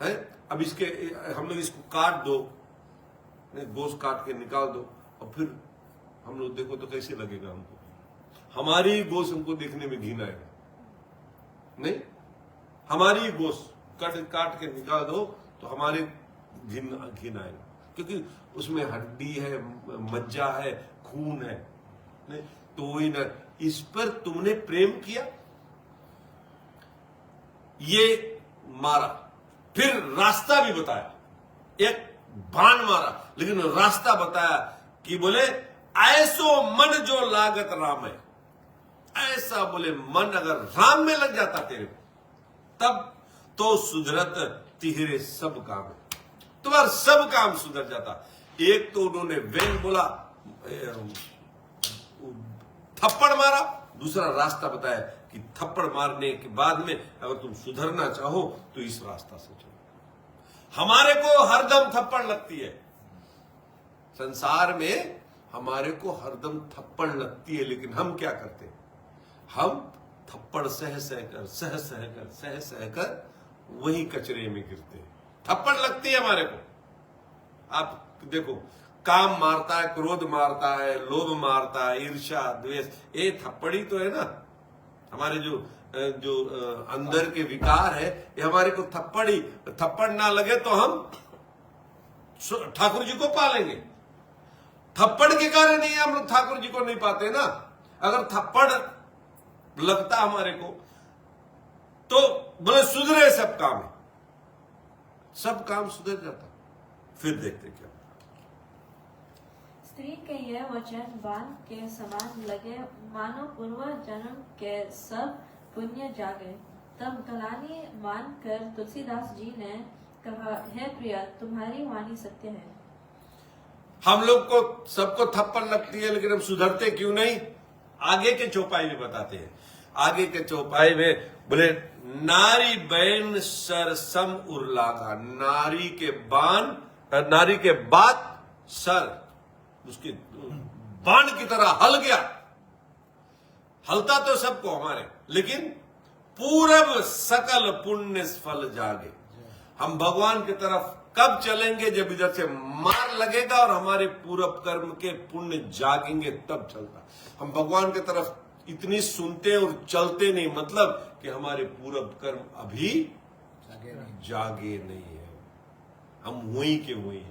है। अब इसके हम लोग इसको काट दो, गोश काट के निकाल दो और फिर हम लोग देखो तो कैसे लगेगा हमको? हमारी गोश हमको देखने में घिन आएगा नहीं? हमारी गोश काट के निकाल दो तो हमारे घिन आएगा, क्योंकि उसमें हड्डी है, मज्जा है, खून है नहीं? तो वही ना, इस पर तुमने प्रेम किया, ये मारा, फिर रास्ता भी बताया, एक बाण मारा लेकिन रास्ता बताया कि बोले ऐसो मन जो लागत राम है। ऐसा बोले मन अगर राम में लग जाता तेरे तब तो सुधरत तिहरे सब काम है, तुम्हारा सब काम सुधर जाता। एक तो उन्होंने व्यंग बोला, थप्पड़ मारा, दूसरा रास्ता बताया कि थप्पड़ मारने के बाद में अगर तुम सुधरना चाहो तो इस रास्ता से चलो। हमारे को हरदम थप्पड़ लगती है, संसार में हमारे को हरदम थप्पड़ लगती है, लेकिन हम क्या करते हैं? हम थप्पड़ सह कर वही कचरे में गिरते हैं। थप्पड़ लगती है हमारे को। आप देखो, काम मारता है, क्रोध मारता है, लोभ मारता है, ईर्ष्या द्वेष, ये थप्पड़ी तो है ना। हमारे जो अंदर के विकार है ये हमारे को थप्पड़ ना लगे तो हम ठाकुर जी को पालेंगे। थप्पड़ के कारण ही हम लोग ठाकुर जी को नहीं पाते ना। अगर थप्पड़ लगता हमारे को तो बोले सुधरे सब काम, सब काम सुधर जाता। फिर देखते क्या। स्त्री के यह वचन बाण के समान लगे, मानो पूर्व जन्म के सब पुण्य जागे। तब गलानी मानकर तुलसीदास जी ने कहा, हे प्रिया, तुम्हारी वाणी सत्य है। हम लोग को सबको थप्पड़ लगती है, लेकिन हम सुधरते क्यों नहीं? आगे के चौपाई में बताते हैं। आगे के चौपाई में बोले नारी बैन सर सम उर्लागा, नारी के बाद सर उसके बाण की तरह हल गया। हलता तो सबको हमारे, लेकिन पूरब सकल पुण्य फल जागे। हम भगवान की तरफ कब चलेंगे? जब इधर से मार लगेगा और हमारे पूरब कर्म के पुण्य जागेंगे, तब चलता। हम भगवान की तरफ इतनी सुनते और चलते नहीं, मतलब कि हमारे पूरब कर्म अभी जागे नहीं है, हम वहीं के वहीं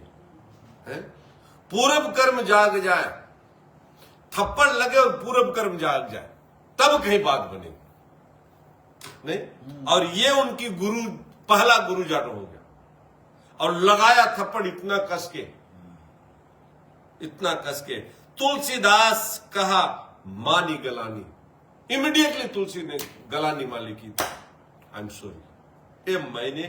हैं। पूरब कर्म जाग जाए, थप्पड़ लगे और पूरब कर्म जाग जाए, तब कहीं बात बनेगी नहीं। और ये उनकी गुरु, पहला गुरु जानो हो गया, और लगाया थप्पड़ इतना कस के, इतना कस के। तुलसीदास कहा मानी गलानी, इमीडिएटली तुलसी ने गलानी माली की, आई एम सॉरी, ये मैंने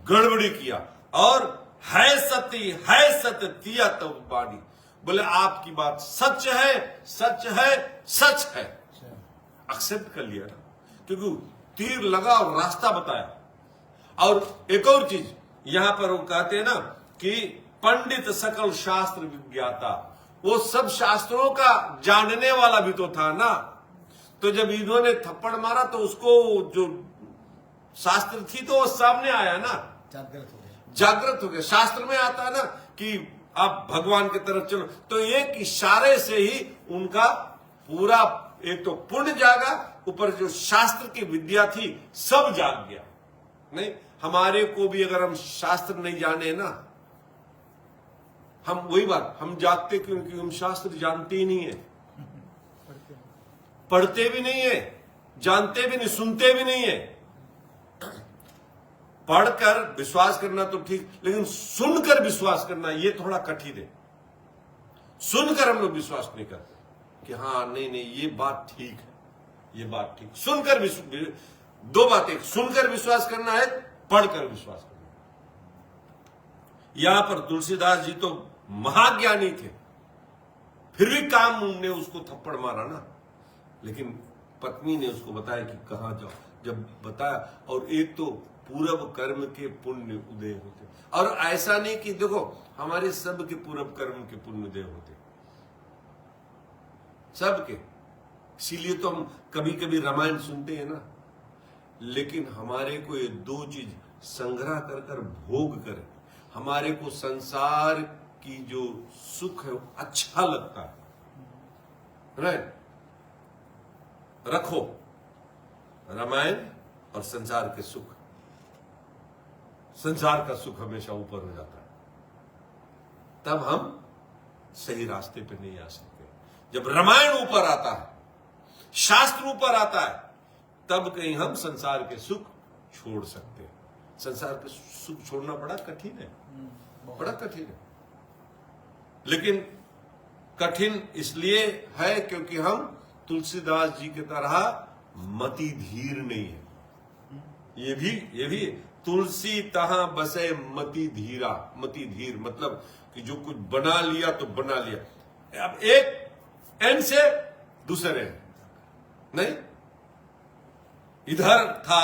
गड़बड़ी किया, और है सती है सत्या तब बाड़ी, बोले आपकी बात सच है, सच है, सच है। एक्सेप्ट कर लिया ना, क्योंकि तीर लगा और रास्ता बताया। और एक और चीज यहां पर वो कहते हैं ना कि पंडित सकल शास्त्र विज्ञाता, वो सब शास्त्रों का जानने वाला भी तो था ना। तो जब इन्होंने थप्पड़ मारा तो उसको जो शास्त्र थी तो वो सामने आया ना, जागृत हो गया। शास्त्र में आता है ना कि आप भगवान की तरफ चलो, तो एक इशारे से ही उनका पूरा एक तो पुण्य जागा, ऊपर जो शास्त्र की विद्या थी सब जाग गया। नहीं, हमारे को भी अगर हम शास्त्र नहीं जाने ना, हम वही बात, हम जागते क्योंकि हम शास्त्र जानते ही नहीं है, पढ़ते भी नहीं है, जानते भी नहीं, सुनते भी नहीं है। पढ़कर विश्वास करना तो ठीक, लेकिन सुनकर विश्वास करना ये थोड़ा कठिन है। सुनकर हम लोग विश्वास नहीं करते कि हाँ नहीं नहीं ये बात ठीक है, ये बात ठीक। सुनकर दो बातें, सुनकर विश्वास करना है, पढ़कर विश्वास करना। यहां पर तुलसीदास जी तो महाज्ञानी थे, फिर भी काम ने उसको थप्पड़ मारा ना, लेकिन पत्नी ने उसको बताया कि कहां जाओ। जब बताया, और एक तो पूरब कर्म के पुण्य उदय होते, और ऐसा नहीं कि देखो हमारे सब के पूरब कर्म के पुण्य उदय होते, सबके। इसीलिए तो हम कभी कभी रामायण सुनते हैं ना, लेकिन हमारे को ये दो चीज संग्रह कर कर भोग कर, हमारे को संसार की जो सुख है वो अच्छा लगता है, राइट? रखो रामायण और संसार के सुख, संसार का सुख हमेशा ऊपर हो जाता है, तब हम सही रास्ते पे नहीं आ सकते। जब रामायण ऊपर आता है, शास्त्र ऊपर आता है, तब कहीं हम संसार के सुख छोड़ सकते हैं। संसार के सुख छोड़ना बड़ा कठिन है, बड़ा कठिन है, लेकिन कठिन इसलिए है क्योंकि हम तुलसीदास जी की तरह मति धीर नहीं है। ये भी तुलसी तहां बसे मति धीरा, मति धीर मतलब कि जो कुछ बना लिया तो बना लिया, अब एक एंड से दूसरे एंड नहीं, इधर था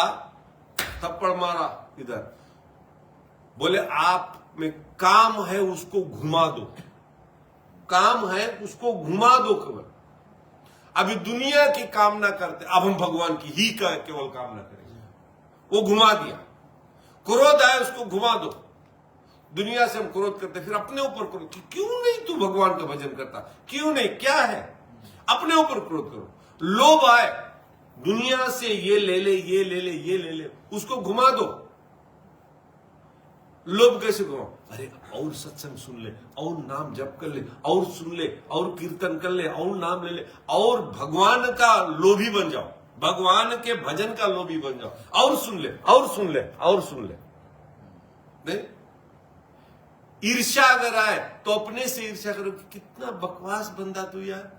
थप्पड़ मारा, इधर बोले आप में काम है उसको घुमा दो, काम है उसको घुमा दो केवल। अभी दुनिया की कामना करते, अब हम भगवान की ही केवल कामना करेंगे, वो घुमा दिया। क्रोध आए उसको घुमा दो, दुनिया से हम क्रोध करते, फिर अपने ऊपर क्रोध, क्यों नहीं तू भगवान का भजन करता, क्यों नहीं, क्या है, अपने ऊपर क्रोध करो। लोभ आए, दुनिया से ये ले ले, ये ले ले, ये ले ले, उसको घुमा दो। लोभ कैसे घुमाओ? अरे और सत्संग सुन ले, और नाम जप कर ले, और सुन ले, और कीर्तन कर ले, और नाम ले ले, और भगवान का लोभी बन जाओ, भगवान के भजन का लोभी बन जाओ, और सुन ले, और सुन ले, और सुन ले। नहीं, ईर्ष्या अगर आए तो अपने से ईर्ष्या करो कि कितना बकवास बंदा तू यार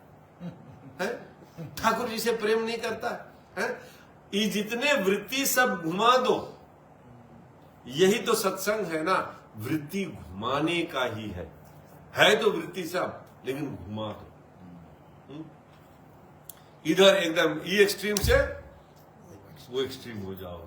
है, ठाकुर जी से प्रेम नहीं करता है। ये जितने वृत्ति सब घुमा दो, यही तो सत्संग है ना, वृत्ति घुमाने का ही है तो वृत्ति सब, लेकिन घुमा दो। इधर एकदम ये एक्सट्रीम से वो एक्सट्रीम हो जाओ।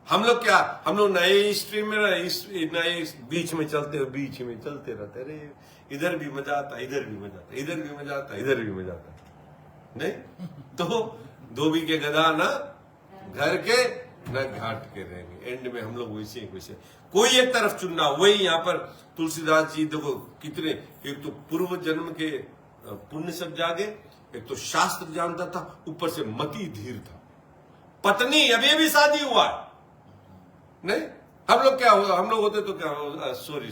हम लोग क्या, हम लोग नए स्ट्रीम में नए बीच में चलते, बीच में चलते रहते, अरे इधर भी मजा आता, इधर भी मजा आता, इधर भी मजा आता, इधर भी मजा आता, नहीं तो धोबी के गधा ना घर के न घाट के रहेंगे। एंड में हम लोग वैसे कोई एक तरफ चुनना। वही यहाँ पर तुलसीदास जी देखो कितने, एक तो पूर्व जन्म के पुण्य सब जागे, एक तो शास्त्र जानता था, ऊपर से मति धीर था। पत्नी अभी शादी हुआ है, नहीं हम लोग क्या हुआ, हम लोग होते तो क्या हो, सॉरी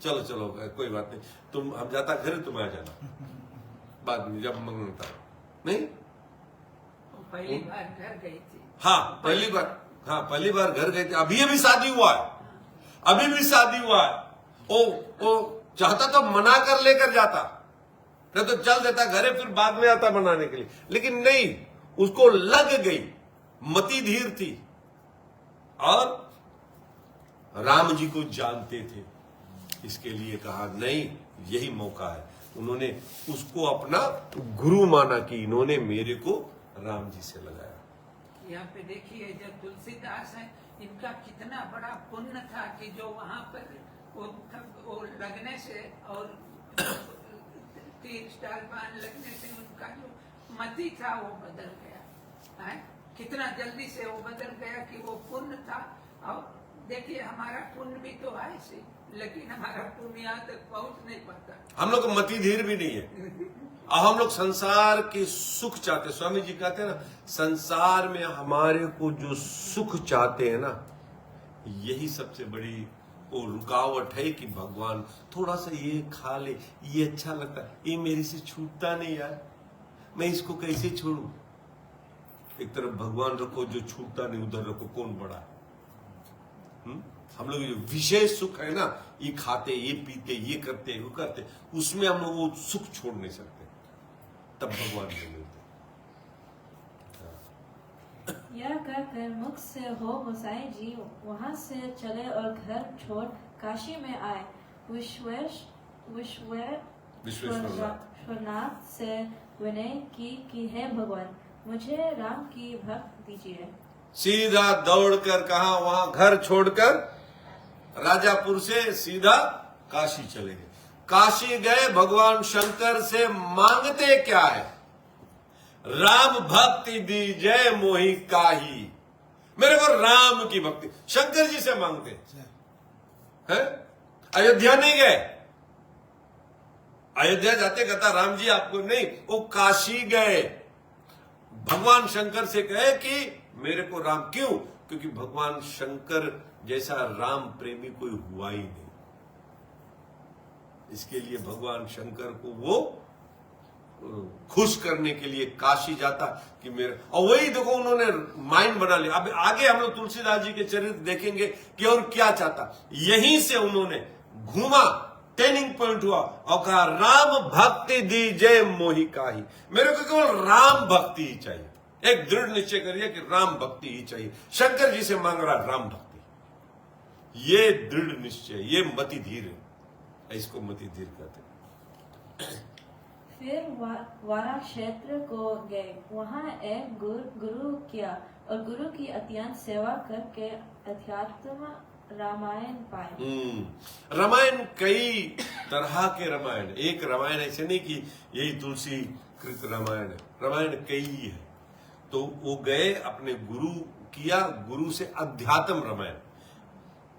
चलो कोई बात नहीं, तुम हम जाता घर, तुम आ जाना बाद में जब मंगता नहीं। पहली बार घर गई थी। हाँ पहली बार घर गए थे, अभी शादी हुआ है। ओ चाहता तो मना कर लेकर जाता, नहीं तो चल देता घरे, फिर बाद में आता मनाने के लिए, लेकिन नहीं, उसको लग गई, मति धीर थी और राम जी को जानते थे, इसके लिए कहा नहीं यही मौका है। उन्होंने उसको अपना गुरु माना कि इन्होंने मेरे को राम जी से लगाया। यहाँ पे देखिए जो तुलसीदास है, इनका कितना बड़ा पुण्य था कि जो वहाँ पर वो लगने से और तीर स्टार बाण लगने से उनका जो मति था वो बदल गया है। कितना जल्दी से वो बदल गया कि वो पुण्य था। और देखिए हमारा पुण्य भी तो है से, लेकिन हमारा पुण्य यहाँ तक पहुँच नहीं पाता। हम लोग को मति धीर भी नहीं है। अब हम लोग संसार के सुख चाहते, स्वामी जी कहते हैं ना, संसार में हमारे को जो सुख चाहते हैं ना, यही सबसे बड़ी वो रुकावट है कि भगवान थोड़ा सा ये खा ले, ये अच्छा लगता है, ये मेरे से छूटता नहीं यार, मैं इसको कैसे छोड़ू। एक तरफ भगवान रखो, जो छूटता नहीं उधर रखो, कौन बड़ा है। हम लोग जो विशेष सुख है ना, ये खाते, ये पीते, ये करते, वो करते, उसमें हम लोग वो सुख छोड़ नहीं सकते, तब भगवान नहीं मिलते। यह कहकर मुख से हो गोसाई जी वहां से चले और घर छोड़ काशी में आए। विश्वेश्वरनाथ से विनय की कि हे भगवान, मुझे राम की भक्त दीजिए। सीधा दौड़कर कहा, वहां घर छोड़कर राजापुर से सीधा काशी चले गए। काशी गए, भगवान शंकर से मांगते क्या है, राम भक्ति दीजय मोहि काहि, मेरे को राम की भक्ति। शंकर जी से मांगते हैं। अयोध्या नहीं गए, अयोध्या जाते कहता राम जी आपको नहीं, वो काशी गए। भगवान शंकर से कहे कि मेरे को राम, क्यों, क्योंकि भगवान शंकर जैसा राम प्रेमी कोई हुआ ही नहीं। इसके लिए भगवान शंकर को वो खुश करने के लिए काशी जाता कि मेरे, और वही देखो उन्होंने माइंड बना लिया। अब आगे हम लोग तुलसीदास जी के चरित्र देखेंगे कि और क्या चाहता। यहीं से उन्होंने घूमा, टर्निंग पॉइंट हुआ और कहा राम भक्ति दी जय मोहि काहि, मेरे को केवल राम भक्ति ही चाहिए। एक दृढ़ निश्चय करिए कि राम भक्ति ही चाहिए। शंकर जी से मांग रहा राम भक्ति, ये दृढ़ निश्चय, ये मति धीर है, इसको मति धीर कहते हैं। फिर वारा क्षेत्र को गए, वहां एक गुरु किया और गुरु की अत्यंत सेवा करके अध्यात्म रामायण पाए। रामायण कई तरह के रामायण, एक रामायण ऐसे नहीं कि यही तुलसी कृत रामायण है, रामायण कई है। तो वो गए, अपने गुरु किया, गुरु से अध्यात्म रामायण,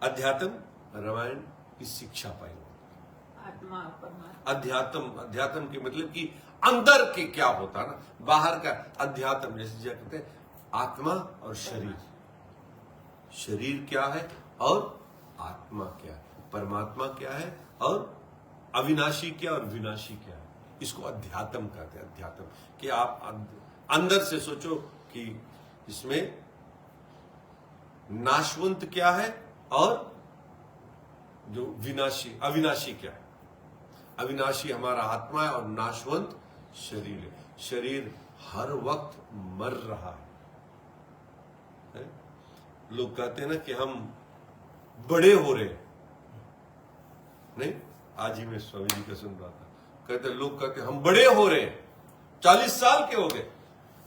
अध्यात्म रामायण की शिक्षा पाई। आत्मा परमात्मा, अध्यात्म के मतलब कि अंदर के क्या होता है ना, बाहर का अध्यात्म, जैसे क्या कहते हैं आत्मा और शरीर, शरीर क्या है और आत्मा क्या है, परमात्मा क्या है और अविनाशी क्या और विनाशी क्या है, इसको अध्यात्म कहते हैं। अध्यात्म कि आप अंदर से सोचो कि इसमें नाशवंत क्या है और जो विनाशी अविनाशी क्या है। अविनाशी हमारा आत्मा है और नाशवंत शरीर है। शरीर हर वक्त मर रहा है। लोग कहते हैं ना कि हम बड़े हो रहे हैं, नहीं, आज ही मैं स्वामी जी का सुन रहा था, कहते लोग कहते हम बड़े हो रहे हैं, 40 साल के हो गए,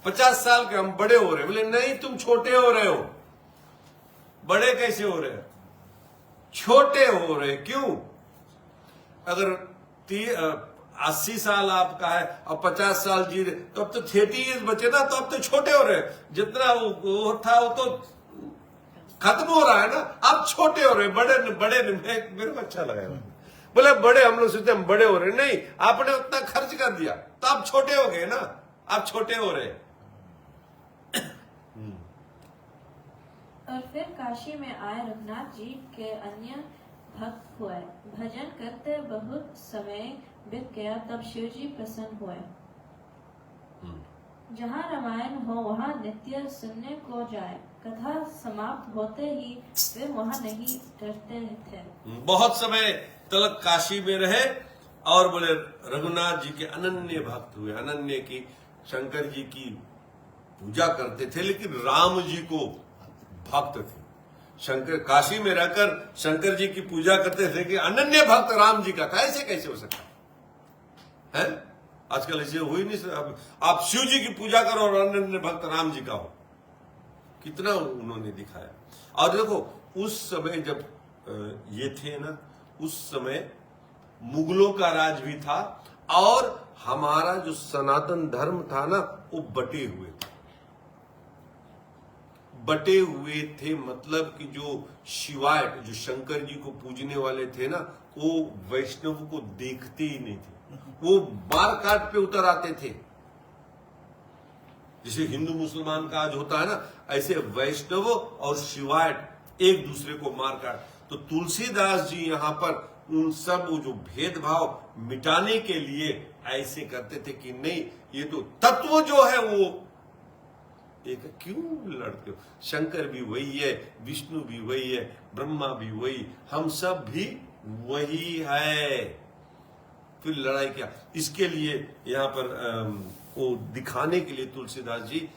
50 साल के, हम बड़े हो रहे हैं। बोले नहीं, तुम छोटे हो रहे हो। बड़े कैसे हो रहे हैं? छोटे हो रहे। क्यों? अगर 80 साल आपका है और 50 साल जी रहे, तो अब तो 30 ईयर्स बचे ना, तो अब तो छोटे हो रहे, जितना वो था वो तो खत्म हो रहा है ना, अब छोटे हो रहे, बड़े बड़े मेरे को अच्छा लगा बोले बड़े, हम लोग सोचते हम बड़े हो रहे, नहीं, आपने उतना खर्च कर दिया तो आप छोटे हो गए ना, आप छोटे हो रहे। और फिर काशी में आए रघुनाथ जी के अन्य भक्त हुए, भजन करते बहुत समय बीत गया, तब शिव जी प्रसन्न हुए। जहाँ रामायण हो वहाँ नित्य सुनने को जाए, कथा समाप्त होते ही वे वहाँ नहीं डरते थे। बहुत समय तलक काशी में रहे और बोले रघुनाथ जी के अनन्य भक्त हुए, अनन्य की शंकर जी की पूजा करते थे, लेकिन राम जी को भक्त थे। शंकर काशी में रहकर शंकर जी की पूजा करते थे कि अनन्य भक्त राम जी का कैसे हो सकता है? आजकल ऐसे हो ही नहीं सकता। आप शिव जी की पूजा करो और अनन्य भक्त राम जी का हो, कितना उन्होंने दिखाया। और देखो उस समय जब ये थे ना, उस समय मुगलों का राज भी था और हमारा जो सनातन धर्म था ना वो बटे हुए थे। बटे हुए थे मतलब कि जो शिवायत, जो शंकर जी को पूजने वाले थे ना, वो वैष्णव को देखते ही नहीं थे, वो बार काट पे उतर आते थे। जैसे हिंदू मुसलमान का आज होता है ना, ऐसे वैष्णव और शिवायत एक दूसरे को मार काट। तो तुलसीदास जी यहाँ पर उन सब जो भेदभाव मिटाने के लिए ऐसे करते थे कि नहीं, ये तो तत्व जो है वो एक, क्यों लड़ते हो? शंकर भी वही है, विष्णु भी वही है, ब्रह्मा भी वही, हम सब भी वही है, फिर लड़ाई क्या? इसके लिए यहाँ पर वो दिखाने के लिए तुलसीदास जी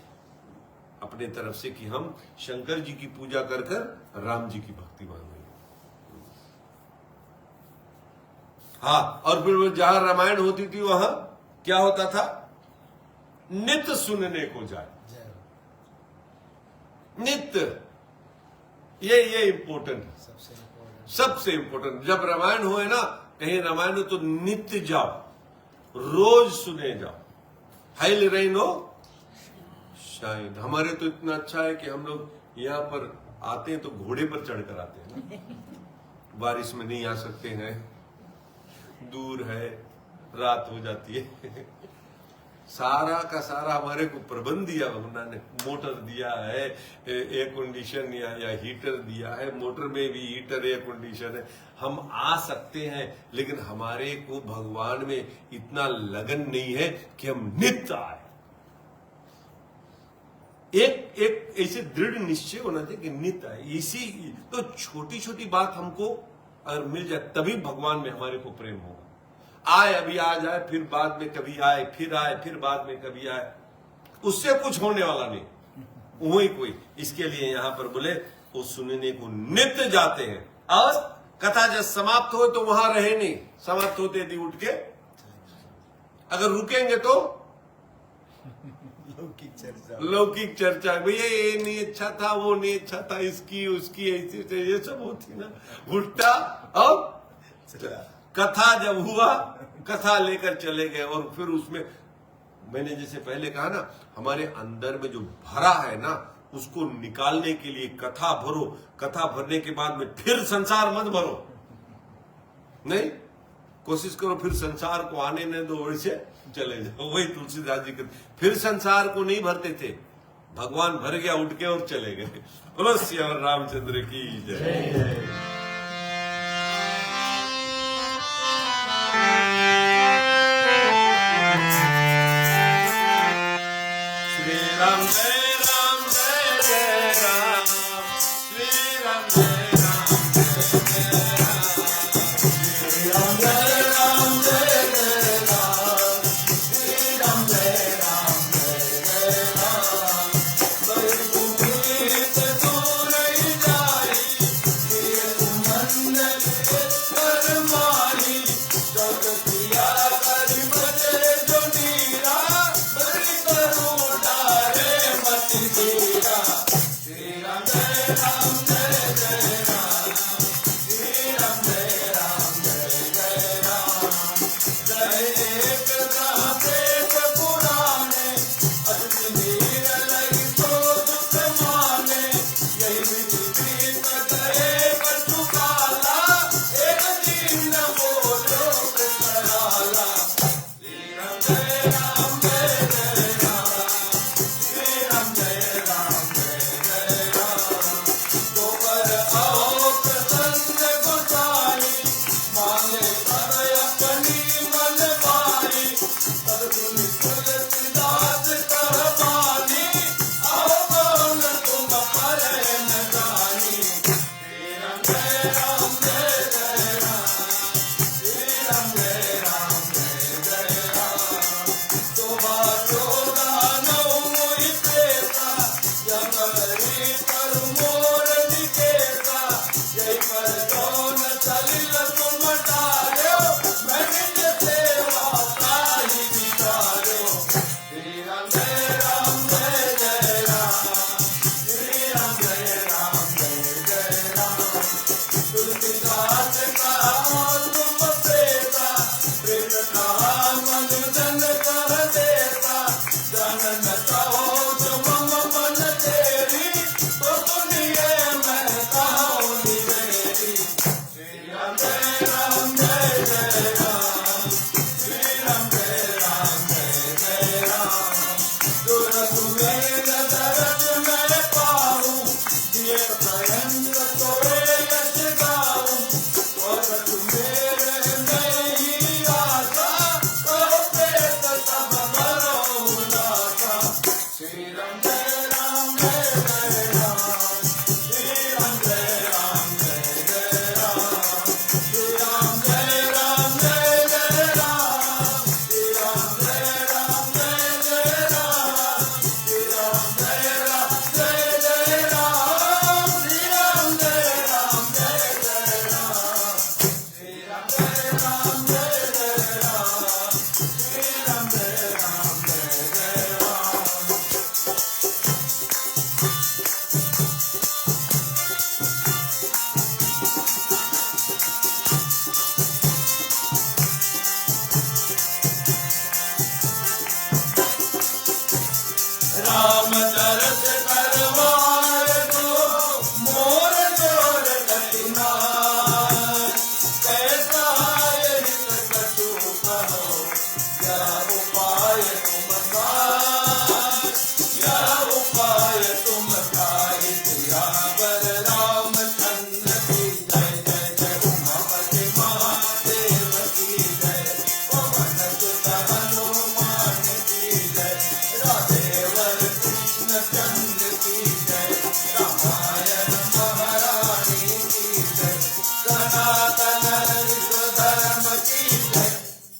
अपने तरफ से कि हम शंकर जी की पूजा कर कर राम जी की भक्ति मांगेंगे। हाँ, और फिर जहां रामायण होती थी वहां क्या होता था? नित्य सुनने को जाए, नित्य, ये इम्पोर्टेंट है, सबसे इम्पोर्टेंट। जब रामायण हो ना, कहीं रामायण हो तो नित्य जाओ, रोज सुने जाओ। हाइल रहीनो शायद हमारे तो इतना अच्छा है कि हम लोग यहाँ पर आते हैं तो घोड़े पर चढ़कर आते हैं ना, बारिश में नहीं आ सकते हैं, दूर है, रात हो जाती है। सारा का सारा हमारे को प्रबंध दिया भगवान ने, मोटर दिया है, एयर कंडीशन या हीटर दिया है, मोटर में भी हीटर एयर कंडीशन है, हम आ सकते हैं, लेकिन हमारे को भगवान में इतना लगन नहीं है कि हम नित्य आए। एक ऐसे दृढ़ निश्चय होना चाहिए कि नित्य आए। इसी तो छोटी छोटी बात हमको अगर मिल जाए तभी भगवान में हमारे को प्रेम होगा। आए अभी आ जाए, फिर बाद में कभी आए, फिर बाद में कभी आए, उससे कुछ होने वाला नहीं, वही कोई। इसके लिए यहाँ पर बोले वो सुनने को नित्य जाते हैं, और कथा जब समाप्त हो तो वहां रहे नहीं, समाप्त होते यदि उठ के अगर रुकेंगे तो लौकिक चर्चा, भैया ये नहीं अच्छा था, वो नहीं अच्छा था, इसकी उसकी ऐसी ये सब होती ना, उल्टा। और कथा जब हुआ, कथा लेकर चले गए, और फिर उसमें मैंने जैसे पहले कहा ना, हमारे अंदर में जो भरा है ना, उसको निकालने के लिए कथा भरो। कथा भरने के बाद में फिर संसार मत भरो, नहीं, कोशिश करो फिर संसार को आने न दो, वैसे चले जाओ। वही तुलसीदास जी कहते, फिर संसार को नहीं भरते थे, भगवान भर गया, उठ के और चले गए। बोलो श्री रामचंद्र की जय। राम जय राम, जय जय राम, श्री राम जय राम, जय जय राम, श्री राम जय राम, जय जय राम, श्री राम जय राम, जय जय राम। बैकुंठ दूर ही जाई, ये मंडल कर मारी, जगतिया कर बजे जो नीरा, बड़ी करुणा श्री राम जय राम, जय जय राम, श्री राम जय राम, जय जय राम, जय की जय, रामायण महारानी की जय, सनातन विश्व धर्म की जय,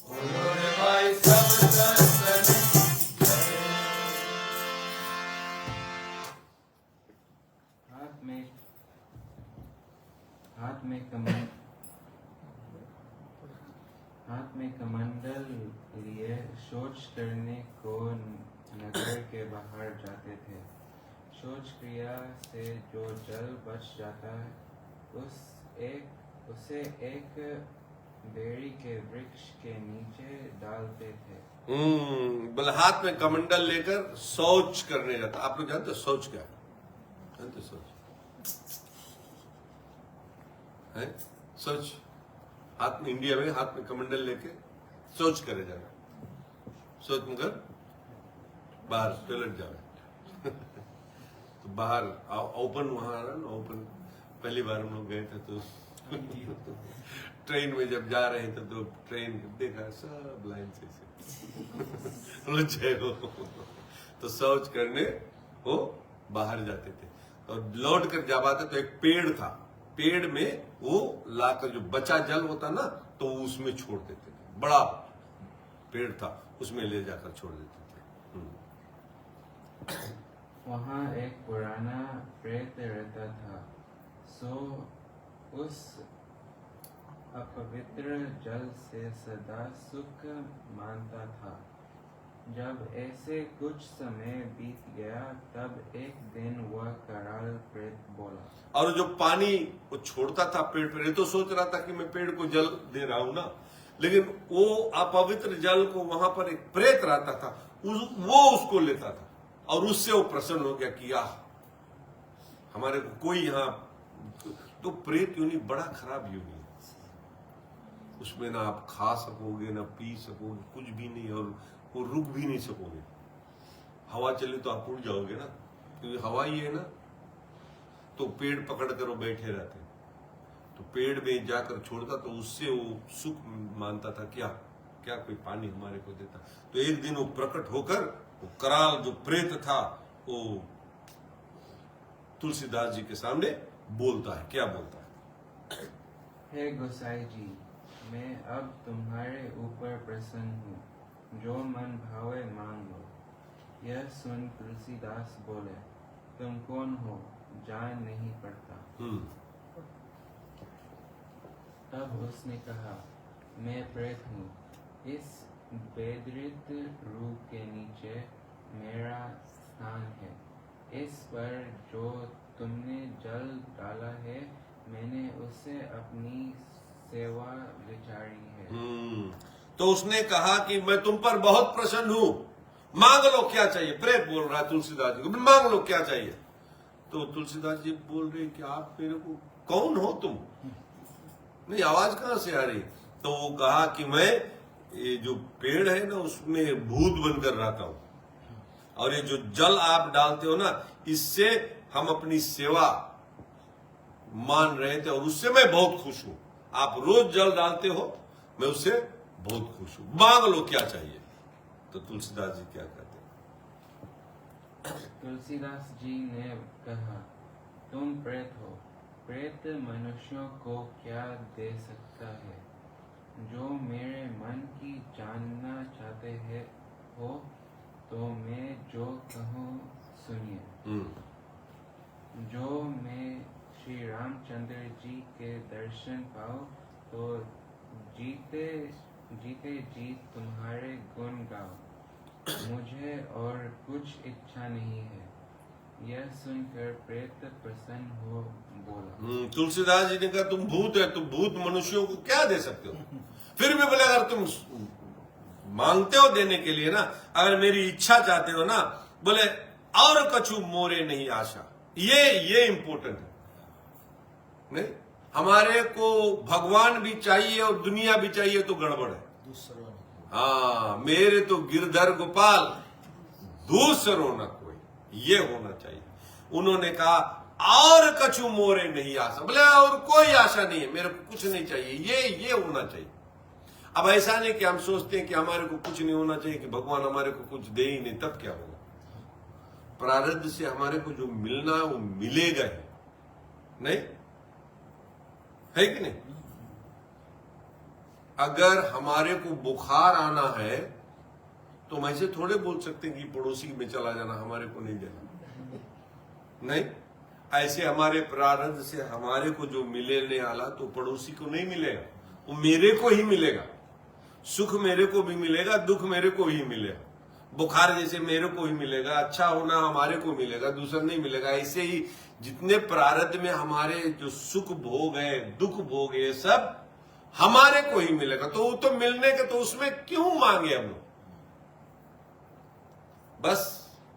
बोलो रे भाई सब संतन की जय। हाथ में कमंडल लिए शौच करने को नगर के बाहर जाते थे। शौच क्रिया से जो जल बच जाता है उसे एक बेरी के वृक्ष के नीचे डालते थे। बोले हाथ में कमंडल लेकर शौच करने जाता। आप लोग जानते हो शौच क्या है? जानते शौच है? शौच हाथ में, इंडिया में हाथ में कमंडल लेके शौच करे जाना। शौच मगर बाहर टॉयलेट जाना तो बाहर ओपन, वहां ना ओपन। पहली बार हम लोग गए थे तो ट्रेन में जब जा रहे थे तो ट्रेन देखा सब लाइन से जय हो तो शौच करने वो बाहर जाते थे। और लौट कर जब आते तो एक पेड़ था, पेड़ में वो लाकर जो बचा जल होता ना तो वो उसमें छोड़ देते थे। बड़ा पेड़ था, उसमें ले जाकर छोड़ देते थे। वहाँ एक पुराना प्रेत रहता था। सो उस अपवित्र जल से सदा सुख मानता था। जब ऐसे कुछ समय बीत गया तब एक दिन वह कराल प्रेत बोला। और जो पानी वो छोड़ता था पेड़ पर, ये तो सोच रहा था कि मैं पेड़ को जल दे रहा हूं ना, लेकिन वो अपवित्र जल को वहां पर एक प्रेत रहता था, वो उसको लेता था और उससे वो प्रसन्न हो गया कि हमारे को कोई यहाँ तो प्रेत यूनी बड़ा खराब यूनी है, उसमें ना आप खा सकोगे ना पी सकोगे, कुछ भी नहीं, और वो रुक भी नहीं सकोगे। हवा चले तो आप उड़ जाओगे ना, क्योंकि हवा ही है ना। तो पेड़ पकड़ कर वो बैठे रहते, तो पेड़ में जाकर छोड़ता तो उससे वो सुख मानता था। क्या क्या कोई पानी हमारे को देता। तो एक दिन वो प्रकट होकर वो कराल जो प्रेत था वो तुलसीदास जी के सामने बोलता है। क्या बोलता है? हे गोसाई जी, मैं अब तुम्हारे ऊपर प्रसन्न हूँ, जो मन भावे मांग लो। यह सुन तुलसीदास बोले, तुम कौन हो, जान नहीं पड़ता। तब उसने कहा, मैं प्रेत हूँ, इस बेदरित रूप के नीचे मेरा स्थान है। इस पर जो तुमने जल डाला है मैंने उससे अपनी सेवा विचारी है। तो उसने कहा कि मैं तुम पर बहुत प्रसन्न हूं, मांग लो क्या चाहिए। प्रेत बोल रहा है तुलसीदास जी को, मांग लो क्या चाहिए। तो तुलसीदास जी बोल रहे कि आप मेरे को कौन हो तुम? नहीं, आवाज कहां से आ रही? तो वो कहा कि मैं ये जो पेड़ है ना उसमें भूत बनकर रहता हूं, और ये जो जल आप डालते हो ना इससे हम अपनी सेवा मान रहे थे और उससे मैं बहुत खुश हूं। आप रोज जल डालते हो, मैं उससे बहुत खुश हूं, मांग लो क्या चाहिए। तो तुलसीदास जी क्या कहते हैं? तुलसीदास जी ने कहा, तुम प्रेत हो, प्रेत मनुष्यों को क्या दे सकता है। जो मेरे मन की जानना चाहते हैं हो तो मैं जो कहूँ सुनिए। जो मैं श्री रामचंद्र जी के दर्शन पाऊं तो जीते जी तुम्हारे गुण गाओ। मुझे और कुछ इच्छा नहीं है। यह सुनकर प्रेत प्रसन्न हो बोला। तुलसीदास जी ने कहा, तुम भूत है, तुम भूत मनुष्यों को क्या दे सकते हो। फिर भी बोले, अगर तुम मांगते हो देने के लिए ना, अगर मेरी इच्छा चाहते हो ना, बोले और कछु मोरे नहीं आशा। ये इंपॉर्टेंट है। नहीं, हमारे को भगवान भी चाहिए और दुनिया भी चाहिए तो गड़बड़ है। हाँ, मेरे तो गिरधर गोपाल, दूसरों न कोई, ये होना चाहिए। उन्होंने कहा और कछु मोरे नहीं आशा, बोले और कोई आशा नहीं है, मेरे को कुछ नहीं चाहिए, ये होना चाहिए। अब ऐसा नहीं कि हम सोचते हैं कि हमारे को कुछ नहीं होना चाहिए, कि भगवान हमारे को कुछ दे ही नहीं, तब क्या होगा। प्रारब्ध से हमारे को जो मिलना है वो मिलेगा ही, नहीं है कि नहीं? अगर हमारे को बुखार आना है तो हम ऐसे थोड़े बोल सकते हैं कि पड़ोसी में चला जाना, हमारे को नहीं देना, नहीं। ऐसे हमारे प्रारब्ध से हमारे को जो मिलने वाला तो पड़ोसी को नहीं मिलेगा, वो मेरे को ही मिलेगा। सुख मेरे को भी मिलेगा, दुख मेरे को ही मिलेगा। बुखार जैसे मेरे को ही मिलेगा, अच्छा होना हमारे को मिलेगा, दूसरा नहीं मिलेगा। ऐसे ही जितने प्रारब्ध में हमारे जो सुख भोग है, दुख भोग है, सब हमारे को ही मिलेगा। तो वो तो मिलने के, तो उसमें क्यों मांगे हम लोग? बस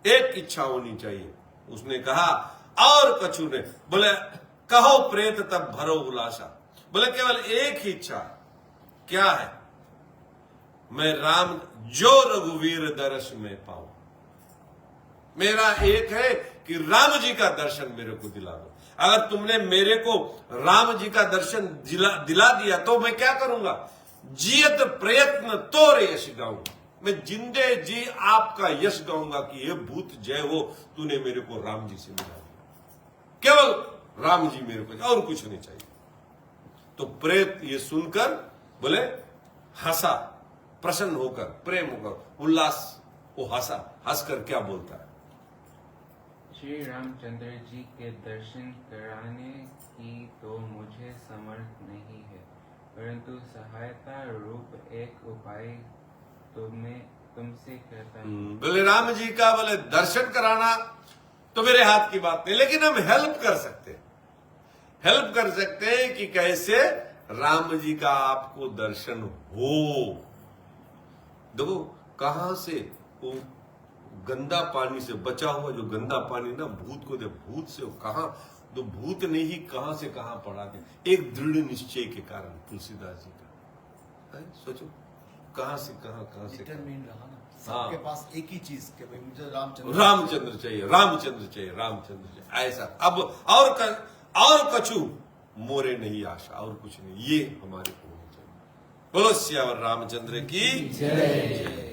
एक इच्छा होनी चाहिए। उसने कहा और कछु ने बोले कहो प्रेत तब भरो उलासा। बोले केवल एक ही इच्छा, क्या है? मैं राम जो रघुवीर दर्श में पाऊं। मेरा एक है कि राम जी का दर्शन मेरे को दिला दो। अगर तुमने मेरे को राम जी का दर्शन दिला दिया तो मैं क्या करूंगा? जियत प्रयत्न तोरे यश गाऊंगा। मैं जिंदे जी आपका यश गाऊंगा कि ये भूत जय हो, तूने मेरे को राम जी से मिला दिया। केवल राम जी मेरे को, और कुछ नहीं चाहिए। तो प्रेत ये सुनकर बोले हंसा, प्रसन्न होकर, प्रेम होकर, उल्लास, वो हंसा। हंसकर क्या बोलता है? श्री रामचंद्र जी के दर्शन कराने की तो मुझे समर्थ नहीं है, परंतु सहायता रूप एक उपाय तुमसे कहता हूँ। बोले राम जी का बोले दर्शन कराना तो मेरे हाथ की बात नहीं, लेकिन हम हेल्प कर सकते हैं। हेल्प कर सकते हैं कि कैसे राम जी का आपको दर्शन हो। देखो कहां से वो गंदा पानी से बचा हुआ, जो गंदा पानी ना भूत को दे, भूत से कहां, तो भूत ने ही कहां से कहां पड़ा दे। एक दृढ़ निश्चय के कारण तुलसीदास जी का है। सोचो कहां से कहां से डिटरमिन रहा ना, सबके पास एक ही चीज कि भाई मुझे रामचंद्र चाहिए, रामचंद्र चाहिए, रामचंद्र चाहिए। ऐसा अब और कछु मोरे नहीं आशा, और कुछ नहीं, ये हमारे को होना चाहिए। बोलो सियावर रामचंद्र की जय।